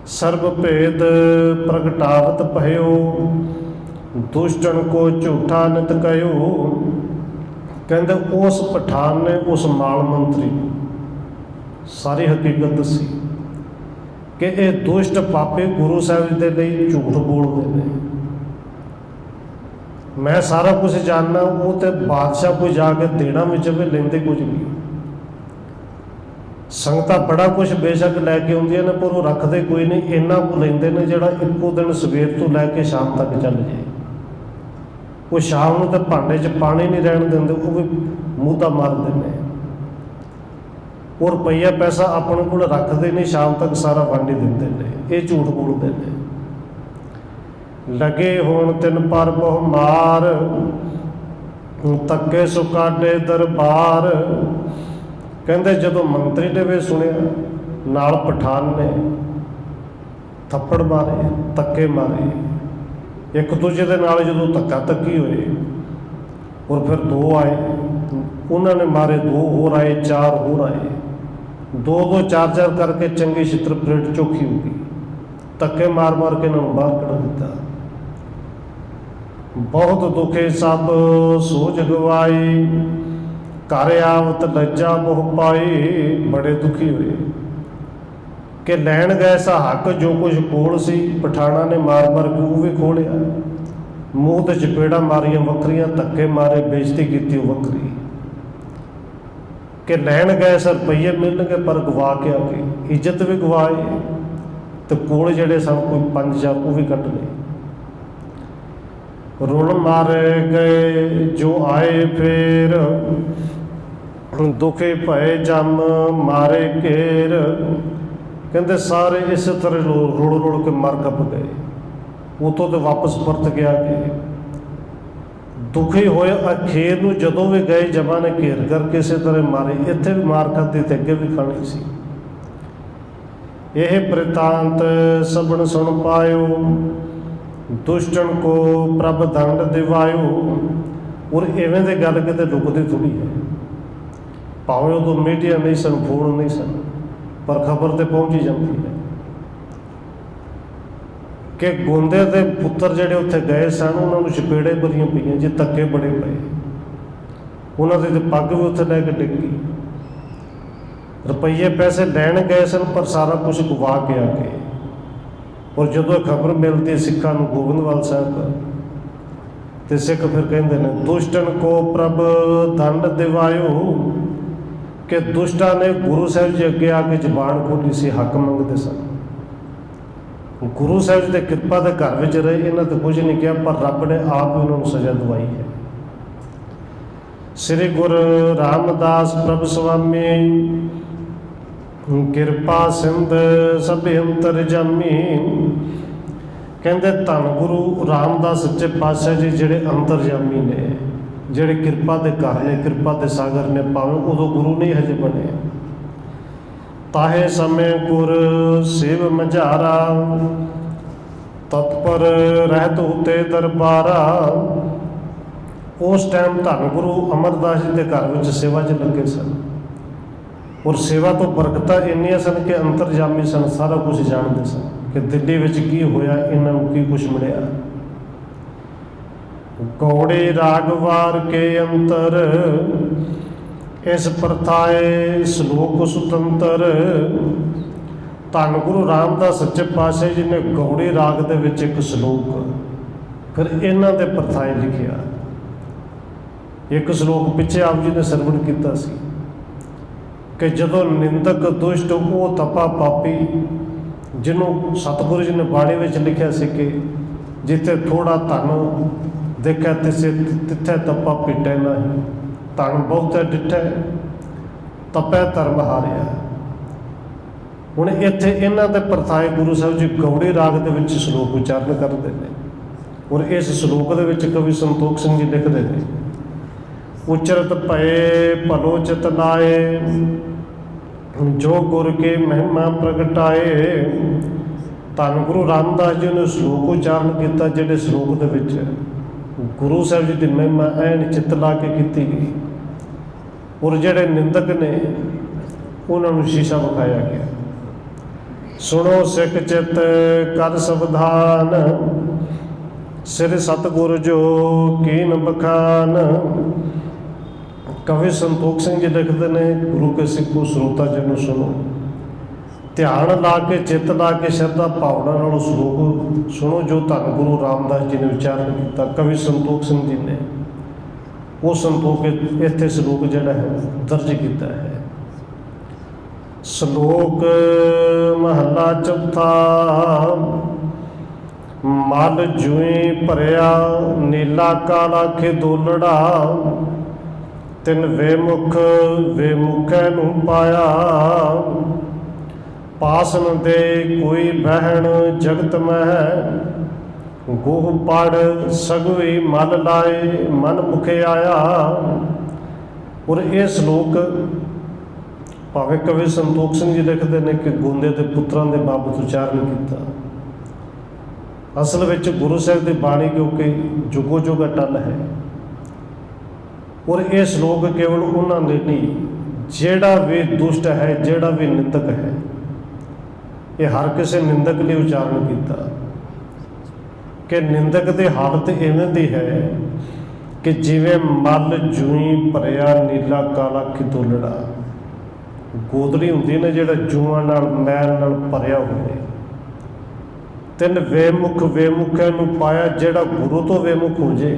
S1: ਸਰਬ ਭੇਦ ਪ੍ਰਗਟਾਵਤ ਭਇਓ, ਦੁਸ਼ਟਨ ਕੋ ਝੂਠਾ ਨਿਤ ਕਹਿਓ। ਕਹਿੰਦੇ ਉਸ ਪਠਾਨ ਨੇ ਉਸ ਮਾਲ ਮੰਤਰੀ ਨੂੰ ਸਾਰੀ ਹਕੀਕਤ ਦੱਸੀ ਕਿ ਇਹ ਦੁਸ਼ਟ ਪਾਪੀ ਗੁਰੂ ਸਾਹਿਬ ਦੇ ਲਈ ਝੂਠ ਬੋਲਦੇ ਨੇ। ਮੈਂ ਸਾਰਾ ਕੁਝ ਜਾਣਦਾ, ਉਹ ਤੇ ਬਾਦਸ਼ਾਹ ਕੋਈ ਜਾ ਕੇ ਦੇਣਾ ਵਿੱਚ ਵੀ ਲੈਂਦੇ ਕੁਝ ਨਹੀਂ। ਸੰਗਤਾਂ ਬੜਾ ਕੁਝ ਬੇਸ਼ੱਕ ਲੈ ਕੇ ਆਉਂਦੀਆਂ ਨੇ, ਪਰ ਉਹ ਰੱਖਦੇ ਕੋਈ ਨਹੀਂ। ਇੰਨਾ ਕੁ ਲੈਂਦੇ ਨੇ ਜਿਹੜਾ ਇੱਕੋ ਦਿਨ ਸਵੇਰ ਤੋਂ ਲੈ ਕੇ ਸ਼ਾਮ ਤੱਕ ਚੱਲ ਜਾਏ। ਉਹ ਸ਼ਾਮ ਨੂੰ ਤਾਂ ਭਾਂਡੇ 'ਚ ਪਾਣੀ ਨਹੀਂ ਰਹਿਣ ਦਿੰਦੇ, ਉਹ ਵੀ ਮੂੰਹ ਮਾਰਦੇ ਨੇ। ਉਹ ਰੁਪਈਆ ਪੈਸਾ ਆਪਣੇ ਕੋਲ ਰੱਖਦੇ ਨਹੀਂ, ਸ਼ਾਮ ਤੱਕ ਸਾਰਾ ਵੰਡ ਹੀ ਦਿੰਦੇ ਨੇ। ਇਹ ਝੂਠ ਬੋਲਦੇ ਨੇ। ਲਗੇ ਹੋਣ ਤਿੰਨ ਪਰ ਬਹੁ ਮਾਰ, ਤੱਕੇ ਸੁਕਾਡੇ ਦਰਬਾਰ। ਕਹਿੰਦੇ ਜਦੋਂ ਮੰਤਰੀ ਨੇ ਵੀ ਸੁਣਿਆ, ਨਾਲ ਪਠਾਨ ਨੇ ਥੱਪੜ ਮਾਰੇ, ਧੱਕੇ ਮਾਰੇ, ਇੱਕ ਦੂਜੇ ਦੇ ਨਾਲ ਜਦੋਂ ਧੱਕਾ ਧੱਕੀ ਹੋਏ, ਔਰ ਫਿਰ ਦੋ ਆਏ, ਉਹਨਾਂ ਨੇ ਮਾਰੇ, ਦੋ ਹੋਰ ਆਏ, ਚਾਰ ਹੋਰ ਆਏ, ਦੋ ਚਾਰ ਕਰਕੇ ਚੰਗੀ ਛਿੱਤਰ ਪਲੇਟ ਚੋਖੀ ਹੋ ਗਈ। ਧੱਕੇ ਮਾਰ ਮਾਰ ਕੇ ਇਹਨਾਂ ਨੂੰ ਬਾਹਰ ਕੱਢ ਦਿੱਤਾ। ਬਹੁਤ ਦੁਖੇ ਸਭ ਸੋਝ ਗਵਾਈ, ਘਰ ਆਵਤ ਲੱਜਾ ਬਹੁ ਪਾਈ। ਬੜੇ ਦੁਖੀ ਹੋਏ ਕਿ ਲੈਣ ਗਏ ਸਾ ਹੱਕ ਜੋ ਕੁਝ ਕੋਲ ਸੀ, ਪਠਾਣਾ ਨੇ ਮਾਰ ਮਾਰ ਕੇ ਉਹ ਵੀ ਖੋਲਿਆ। ਮੂੰਹ ਤੇ ਚਪੇੜਾਂ ਮਾਰੀਆਂ ਵੱਖਰੀਆਂ, ਧੱਕੇ ਮਾਰੇ, ਬੇਇੱਜ਼ਤੀ ਕੀਤੀ ਉਹ ਵੱਖਰੀ। ਕਿ ਲੈਣ ਗਏ ਸਾ ਰੁਪਈਏ ਮਿਲਣਗੇ, ਪਰ ਗਵਾ ਕੇ ਆ ਕੇ ਇੱਜ਼ਤ ਵੀ ਗਵਾਏ, ਤੇ ਕੋਲ ਜਿਹੜੇ ਸਨ ਕੋਈ 5,000 ਉਹ ਵੀ ਕੱਢ ਲਏ। ਰੁਲ ਮਾਰੇ ਗਏ ਜੋ ਆਏ ਫੇਰ, ਦੁਖੇ ਭਏ ਜਮ ਮਾਰੇ ਘੇਰ। ਕਹਿੰਦੇ ਸਾਰੇ ਇਸੇ ਤਰ੍ਹਾਂ ਰੁਲ ਕੇ ਮਰ ਕੱਪ ਗਏ। ਉਤੋਂ ਤੇ ਵਾਪਸ ਪਰਤ ਗਿਆ ਕਿ ਦੁਖੀ ਹੋਏ। ਅਖੀਰ ਨੂੰ ਜਦੋਂ ਵੀ ਗਏ, ਜਮਾਂ ਨੇ ਘੇਰ ਕਰਕੇ ਇਸੇ ਤਰ੍ਹਾਂ ਮਾਰੇ। ਇੱਥੇ ਵੀ ਮਾਰ ਖਾਧੀ ਤੇ ਅੱਗੇ ਵੀ ਖਾਣੀ ਸੀ। ਇਹ ਬ੍ਰਿਤਾਂਤ ਸਭਨ ਸੁਣ ਪਾਇਓ, ਦੁਸ਼ਟਨ ਕੋ ਪ੍ਰਭ ਦੰਡ ਦਿਵਾਇਓ। ਔਰ ਇਵੇਂ ਦੀ ਗੱਲ ਕਿਤੇ ਲੁਕਦੀ ਥੋੜ੍ਹੀ ਹੈ। ਭਾਵੇਂ ਉਦੋਂ ਮੀਡੀਆ ਨਹੀਂ ਸਨ, ਫੋਨ ਨਹੀਂ ਸਨ, पर खबर तो पहुँच ही जाती है कि गोंदे के पुत्र ਜਿਹੜੇ ਉੱਥੇ गए सन उन्होंने चपेड़े भरियां पईयां जी, धक्के बड़े पए, उन्होंने तो पग भी उत्थे लै के डिग्गी, रुपये पैसे लैन गए सन पर सारा कुछ गवा के आ गए। और जो खबर मिलती सिखा गोबिंदवाल साहब तो सिख फिर कहते हैं दुष्टन को प्रभ दंड दिवायो, कि दुष्टा ने गुरु साहब जी अगे आके जबान खोली सी, हक मंगते सन। गुरु साहब जी की कृपा के घर में रहे, इन्होंने तो कुछ नहीं किया पर रब ने आप उन्होंने सजा दवाई है। श्री गुरु रामदास प्रभ स्वामी किरपा सिंध सब अंतरजामी, कहते धन गुरु रामदास सच्चे पातशाह जी जेडे अंतरजामी ने, जेडे किरपा के घर ने, कृपा के सागर ने, भावें उदों गुरु नहीं हजे बने, ताहे समय गुर शिव मझारा, तत्पर रहत उते दरबारा। उस टाइम धन गुरु अमरदास जी के घर में सेवा च लगे सन, और सेवा तो बरकतां इन्नियां सन कि अंतरजामी सन, सारा कुछ जानते सन कि दिल्ली में की होया, इन्हों की कुछ मिलिया। गौड़े रागवार के अंतर इस प्रथाए श्लोक सुतंत्र, धन गुरु रामदास सच्चे पातशाह जी ने गौड़ी राग दे विच एक श्लोक फिर इन्हां दे प्रथाएं लिखिया। एक श्लोक पिछे आप जी ने सरवण किया सी कि जदों निंदक दुष्ट वो तपा पापी, जिन्हों सतगुरु जी ने बाणी में लिखा सी कि जिथे थोड़ा धन देखा तिथे तपा पिटे नहीं, धन बहुत डिठे तपै धर्म हारिया। हुण इत्थे इन्हां दे प्रथाए गुरु साहब जी गौड़ी राग दे विच श्लोक उचारण करते हैं, और इस श्लोक दे विच कवि संतोख सिंह जी लिखते हैं, उचरत भये भलो चित लाए, जो गुर के महिमा प्रगटाए। धन गुरु रामदास जी ने श्लोक उचारण किया, जिहड़े श्लोक दे विच गुरु साहब जी की महिमा ऐन चित ला के की गई, और जिहड़े निंदक ने उन्होंने शीशा विखाया गया। सुनो सिख चित कर सावधान, सिर सतगुर जो कीन बखान। कवि संतोख सिंह जी लिखते हैं, गुरु के सिखो श्रोता जन सुनो, ध्यान ला के चित ला के श्रद्धा भावना नाल श्लोक सुनो जो धन गुरु रामदास जी ने उच्चारण किया। कवि संतोख सिंह जी ने वो संतोख इत्थे श्लोक जिहड़ा है दर्ज किया है। श्लोक महला चौथा, मल जूई भरिया नीला काला खिदोलड़ा, तिन वेमुख वेमुखै नूं पाया। पास न दे कोई बहन जगत मह, गोह पढ़ सगवी मल लाए मन मुखे आया। और ये श्लोक भावें कवि संतोख सिंह जी लिखते हैं कि गोंदे के पुत्रां दे बाबत उचारण किया। असल में गुरु साहब की बाणी क्योंकि जुगो जुग अटल है, और ये श्लोक केवल उन्होंने नहीं, जेड़ा भी दुष्ट है, जेड़ा भी निंदक है, ये हर किसी निंदक लिए उचारण किया कि निंदक की हालत इवें दी है कि जिवें मल जूई भरिया नीला काला खिदोलड़ा। गोदड़ी होंदी ने जिहड़ा जूआं नाल मैल नाल भरिया होवे। तिन वेमुख वेमुखै नूं पाया, जिहड़ा गुरु तो वेमुख हो जाए,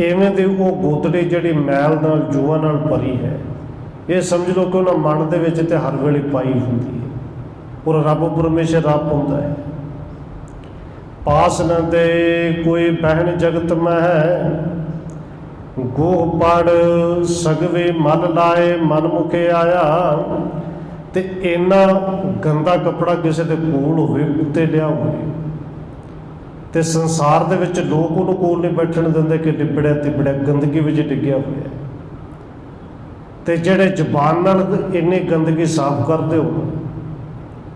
S1: इवें दी वो गोदड़ी जिहड़ी मैल नाल जूआं नाल भरी है, ये समझ लो कि उन्हां मन दे विच ते हर वेले पाई हुंदी है, और रब परमेश्वर आप हुंदा है। पास न दे कोई बहन जगत मह, गोह पढ़ सगवे मल लाए मन मुखे आया। ते इन्ना गंदा कपड़ा किसी के कोल होवे, उत्ते लिया होवे, ते संसार दे विच लोग उहनूं कोल नहीं बैठण दिंदे कि लिबड़िया तिबड़िया गंदगी विच डिग्गिया होया। ते जिहड़े जबान नाल इन्नी गंदगी साफ करदे हो,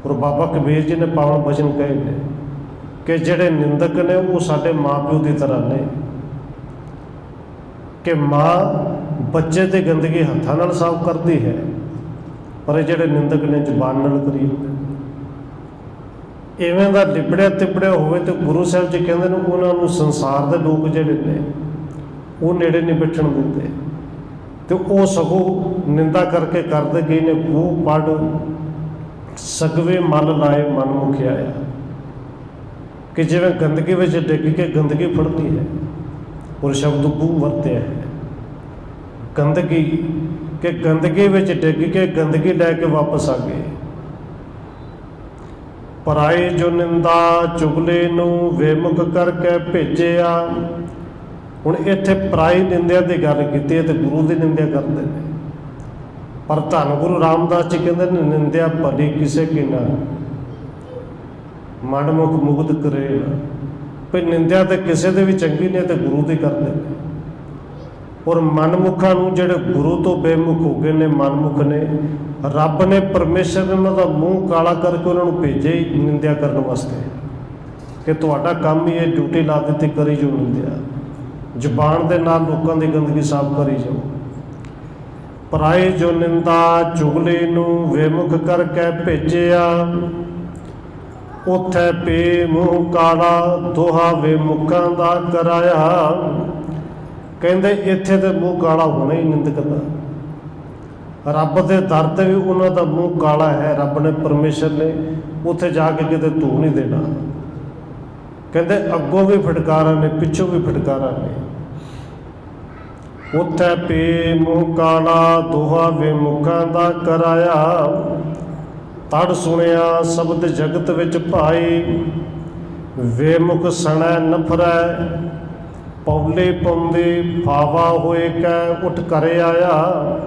S1: और बाबा कबीर जी ने पावन वचन कहे ने कि जिहड़े निंदक ने वो साडे माँ प्यो की तरह ने, कि माँ बच्चे की गंदगी हत्थां नाल साफ करती है, पर ये ਜਿਹੜੇ ਨਿੰਦਕ ਨੇ ਜ਼ੁਬਾਨ ਨਾਲ ਕਰੀ ਹੁੰਦੇ ਇਵੇਂ ਦਾ ਲਿਬੜਿਆ ਤਿਬੜਿਆ ਹੋਵੇ ਤੇ ਗੁਰੂ ਸਾਹਿਬ ਜੀ ਕਹਿੰਦੇ ਨੇ ਉਹਨਾਂ ਨੂੰ ਸੰਸਾਰ ਦੇ ਲੋਕ ਜਿਹੜੇ ਨੇ ਉਹ ਨੇੜੇ ਨਹੀਂ ਬੈਠਣ ਦਿੰਦੇ ਤੇ ਉਹ ਸਗੋਂ ਨਿੰਦਾ ਕਰਕੇ ਕਰਦੇ ਗਏ ਨੇ ਖੂਹ ਪੜ ਸਗਵੇ ਮਲ ਲਾਏ ਮਨ ਮੁਖਿਆ ਆ ਕਿ ਜਿਵੇਂ ਗੰਦਗੀ ਵਿੱਚ ਡਿੱਗ ਕੇ ਗੰਦਗੀ ਫੜਦੀ ਹੈ ਔਰ ਸ਼ਬਦ ਬੂ ਵਰਤਿਆ ਹੈ ਗੰਦਗੀ ਕਿ ਗੰਦਗੀ ਵਿੱਚ ਡਿੱਗ ਕੇ ਗੰਦਗੀ ਲੈ ਕੇ ਵਾਪਸ ਆ ਗਏ ਪਰਾਏ ਜੋ ਨਿੰਦਾ ਚੁਗਲੇ ਨੂੰ ਬੇਮੁਖ ਕਰਕੇ ਭੇਜਿਆ ਹੁਣ ਇੱਥੇ ਪਰਾਈ ਨਿੰਦਿਆ ਦੀ ਗੱਲ ਕੀਤੀ ਹੈ ਤੇ ਗੁਰੂ ਦੀ ਨਿੰਦਿਆ ਕਰਦੇ ਨੇ ਪਰ ਧੰਨ ਗੁਰੂ ਰਾਮਦਾਸ ਜੀ ਕਹਿੰਦੇ ਨੇ ਨਿੰਦਿਆ ਭਲੀ ਕਿਸੇ ਕੀ ਨਾ ਮਨਮੁਖ ਮੁਗਧ ਕਰੇ ਵੀ ਨਿੰਦਿਆ ਤੇ ਕਿਸੇ ਦੇ ਵੀ ਚੰਗੀ ਨੇ ਤੇ ਗੁਰੂ ਦੀ ਕਰਦੇ ਨੇ ਔਰ ਮਨਮੁਖਾਂ ਨੂੰ ਜਿਹੜੇ ਗੁਰੂ ਤੋਂ ਬੇਮੁਖ ਹੋ ਗਏ ਨੇ ਮਨਮੁਖ ਨੇ ਰੱਬ ਨੇ ਪਰਮੇਸ਼ਰ ਨੇ ਉਹਨਾਂ ਦਾ ਮੂੰਹ ਕਾਲਾ ਕਰਕੇ ਉਹਨਾਂ ਨੂੰ ਭੇਜਿਆ ਹੀ ਨਿੰਦਿਆ ਕਰਨ ਵਾਸਤੇ ਕਿ ਤੁਹਾਡਾ ਕੰਮ ਹੀ ਇਹ ਡਿਊਟੀ ਲਾ ਦਿੱਤੀ ਕਰੀ ਜੋ ਨਿੰਦਿਆ ਜ਼ੁਬਾਨ ਦੇ ਨਾਲ ਲੋਕਾਂ ਦੀ ਗੰਦਗੀ ਸਾਫ਼ ਕਰੀ ਜਾਓ ਪਰਾਏ ਜੋ ਨਿੰਦਾ ਚੁਗਲੀ ਨੂੰ ਬੇਮੁਖ ਕਰਕੇ ਭੇਜਿਆ ਉੱਥੇ ਪੇ ਮੂੰਹ ਕਾਲਾ ਦੋਹਾ ਬੇਮੁਖਾਂ ਦਾ ਕਰਾਇਆ ਕਹਿੰਦੇ ਇੱਥੇ ਤੇ ਮੂੰਹ ਕਾਲਾ ਹੋਣਾ ਹੀ ਨਿੰਦਕ ਦਾ ਰੱਬ ਦੇ ਦਰ ਤੇ ਵੀ ਉਹਨਾਂ ਦਾ ਮੂੰਹ ਕਾਲਾ ਹੈ ਰੱਬ ਨੇ ਪਰਮੇਸ਼ਰ ਨੇ ਉੱਥੇ ਜਾ ਕੇ ਕਿਤੇ ਧੂ ਨਹੀਂ ਦੇਣਾ ਕਹਿੰਦੇ ਅੱਗੋਂ ਵੀ ਫਟਕਾਰਾਂ ਨੇ ਪਿੱਛੋਂ ਵੀ ਫਟਕਾਰਾਂ ਨੇ ਉੱਥੇ ਪੇ ਮੂੰਹ ਕਾਲਾ ਦੋਹਾ ਬੇਮੁਖਾਂ ਦਾ ਕਰਾਇਆ ਤੜ ਸੁਣਿਆ ਸ਼ਬਦ ਜਗਤ ਵਿੱਚ ਭਾਈ ਬੇਮੁਖ ਸਣੈ ਨਫਰੈ ਪੌਲੇ ਪਾਉਂਦੇ ਫਾਵਾ ਹੋਏ ਕੈ ਉੱਠ ਘਰੇ ਆਇਆ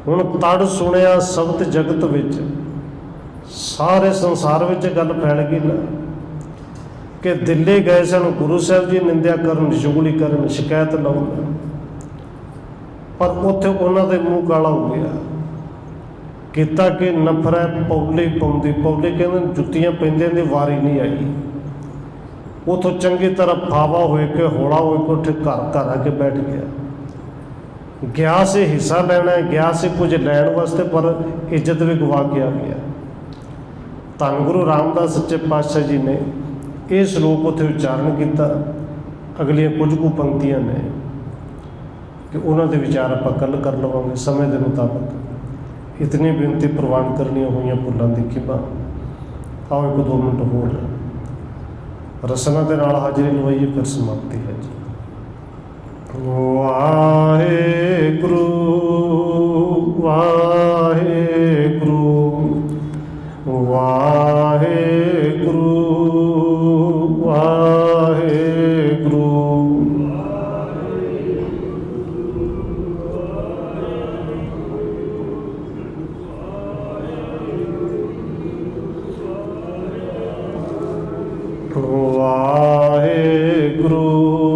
S1: ਹੁਣ ਤੜ ਸੁਣਿਆ ਸ਼ਬਦ ਜਗਤ ਵਿੱਚ ਸਾਰੇ ਸੰਸਾਰ ਵਿੱਚ ਗੱਲ ਫੈਲ ਗਈ ਨਾ ਕਿ ਦਿੱਲੀ ਗਏ ਸਨ ਗੁਰੂ ਸਾਹਿਬ ਜੀ ਨਿੰਦਿਆ ਕਰਨ ਚੁਗਲੀ ਕਰਨ ਸ਼ਿਕਾਇਤ ਲਾਉਣ ਪਰ ਉੱਥੇ ਉਹਨਾਂ ਦੇ ਮੂੰਹ ਕਾਲਾ ਹੋ ਗਿਆ ਕੀਤਾ ਕਿ ਨਫਰੈ ਪੌਲੇ ਪਾਉਂਦੀ ਪੌਲੇ ਕਹਿੰਦੇ ਜੁੱਤੀਆਂ ਪੈਂਦਿਆਂ ਦੀ ਵਾਰੀ ਨਹੀਂ ਆਈ ਉੱਥੋਂ ਚੰਗੀ ਤਰ੍ਹਾਂ ਫਾਵਾ ਹੋਏ ਕਿ ਹੌਲਾ ਹੋਏ ਕੇ ਉੱਥੇ ਘਰ ਆ ਕੇ ਬੈਠ ਗਿਆ ਸੀ ਹਿੱਸਾ ਲੈਣਾ ਗਿਆ ਸੀ ਕੁਝ ਲੈਣ ਵਾਸਤੇ ਪਰ ਇੱਜ਼ਤ ਵੀ ਗਵਾ ਕੇ ਆ ਗਿਆ ਧੰਨ ਗੁਰੂ ਰਾਮਦਾਸ ਸੱਚੇ ਪਾਤਸ਼ਾਹ ਜੀ ਨੇ ਇਹ ਸ਼ਲੋਕ ਉੱਥੇ ਉਚਾਰਨ ਕੀਤਾ ਅਗਲੀਆਂ ਕੁਝ ਕੁ ਪੰਕਤੀਆਂ ਨੇ ਕਿ ਉਹਨਾਂ ਦੇ ਵਿਚਾਰ ਆਪਾਂ ਕੱਲ੍ਹ ਕਰ ਲਵਾਂਗੇ ਸਮੇਂ ਦੇ ਮੁਤਾਬਕ ਇਤਨੀ ਬੇਨਤੀ ਪ੍ਰਵਾਨ ਕਰਨੀਆਂ ਹੋਈਆਂ ਭੁੱਲਾਂ ਦੀ ਖਿਮਾ ਆਓ 1-2 ਮਿੰਟ ਹੋਰ ਰਸਨਾ ਦੇ ਨਾਲ ਹਾਜ਼ਰੀ ਲਵਾਈਏ ਫਿਰ ਸਮਾਪਤੀ ਹੈ ਜੀ ਵਾਹਿਗੁਰੂ ਵਾਹਿਗੁਰੂ ਵਾਹਿਗੁਰੂ ਵਾਹਿਗੁਰੂ ਵਾਹਿਗੁਰੂ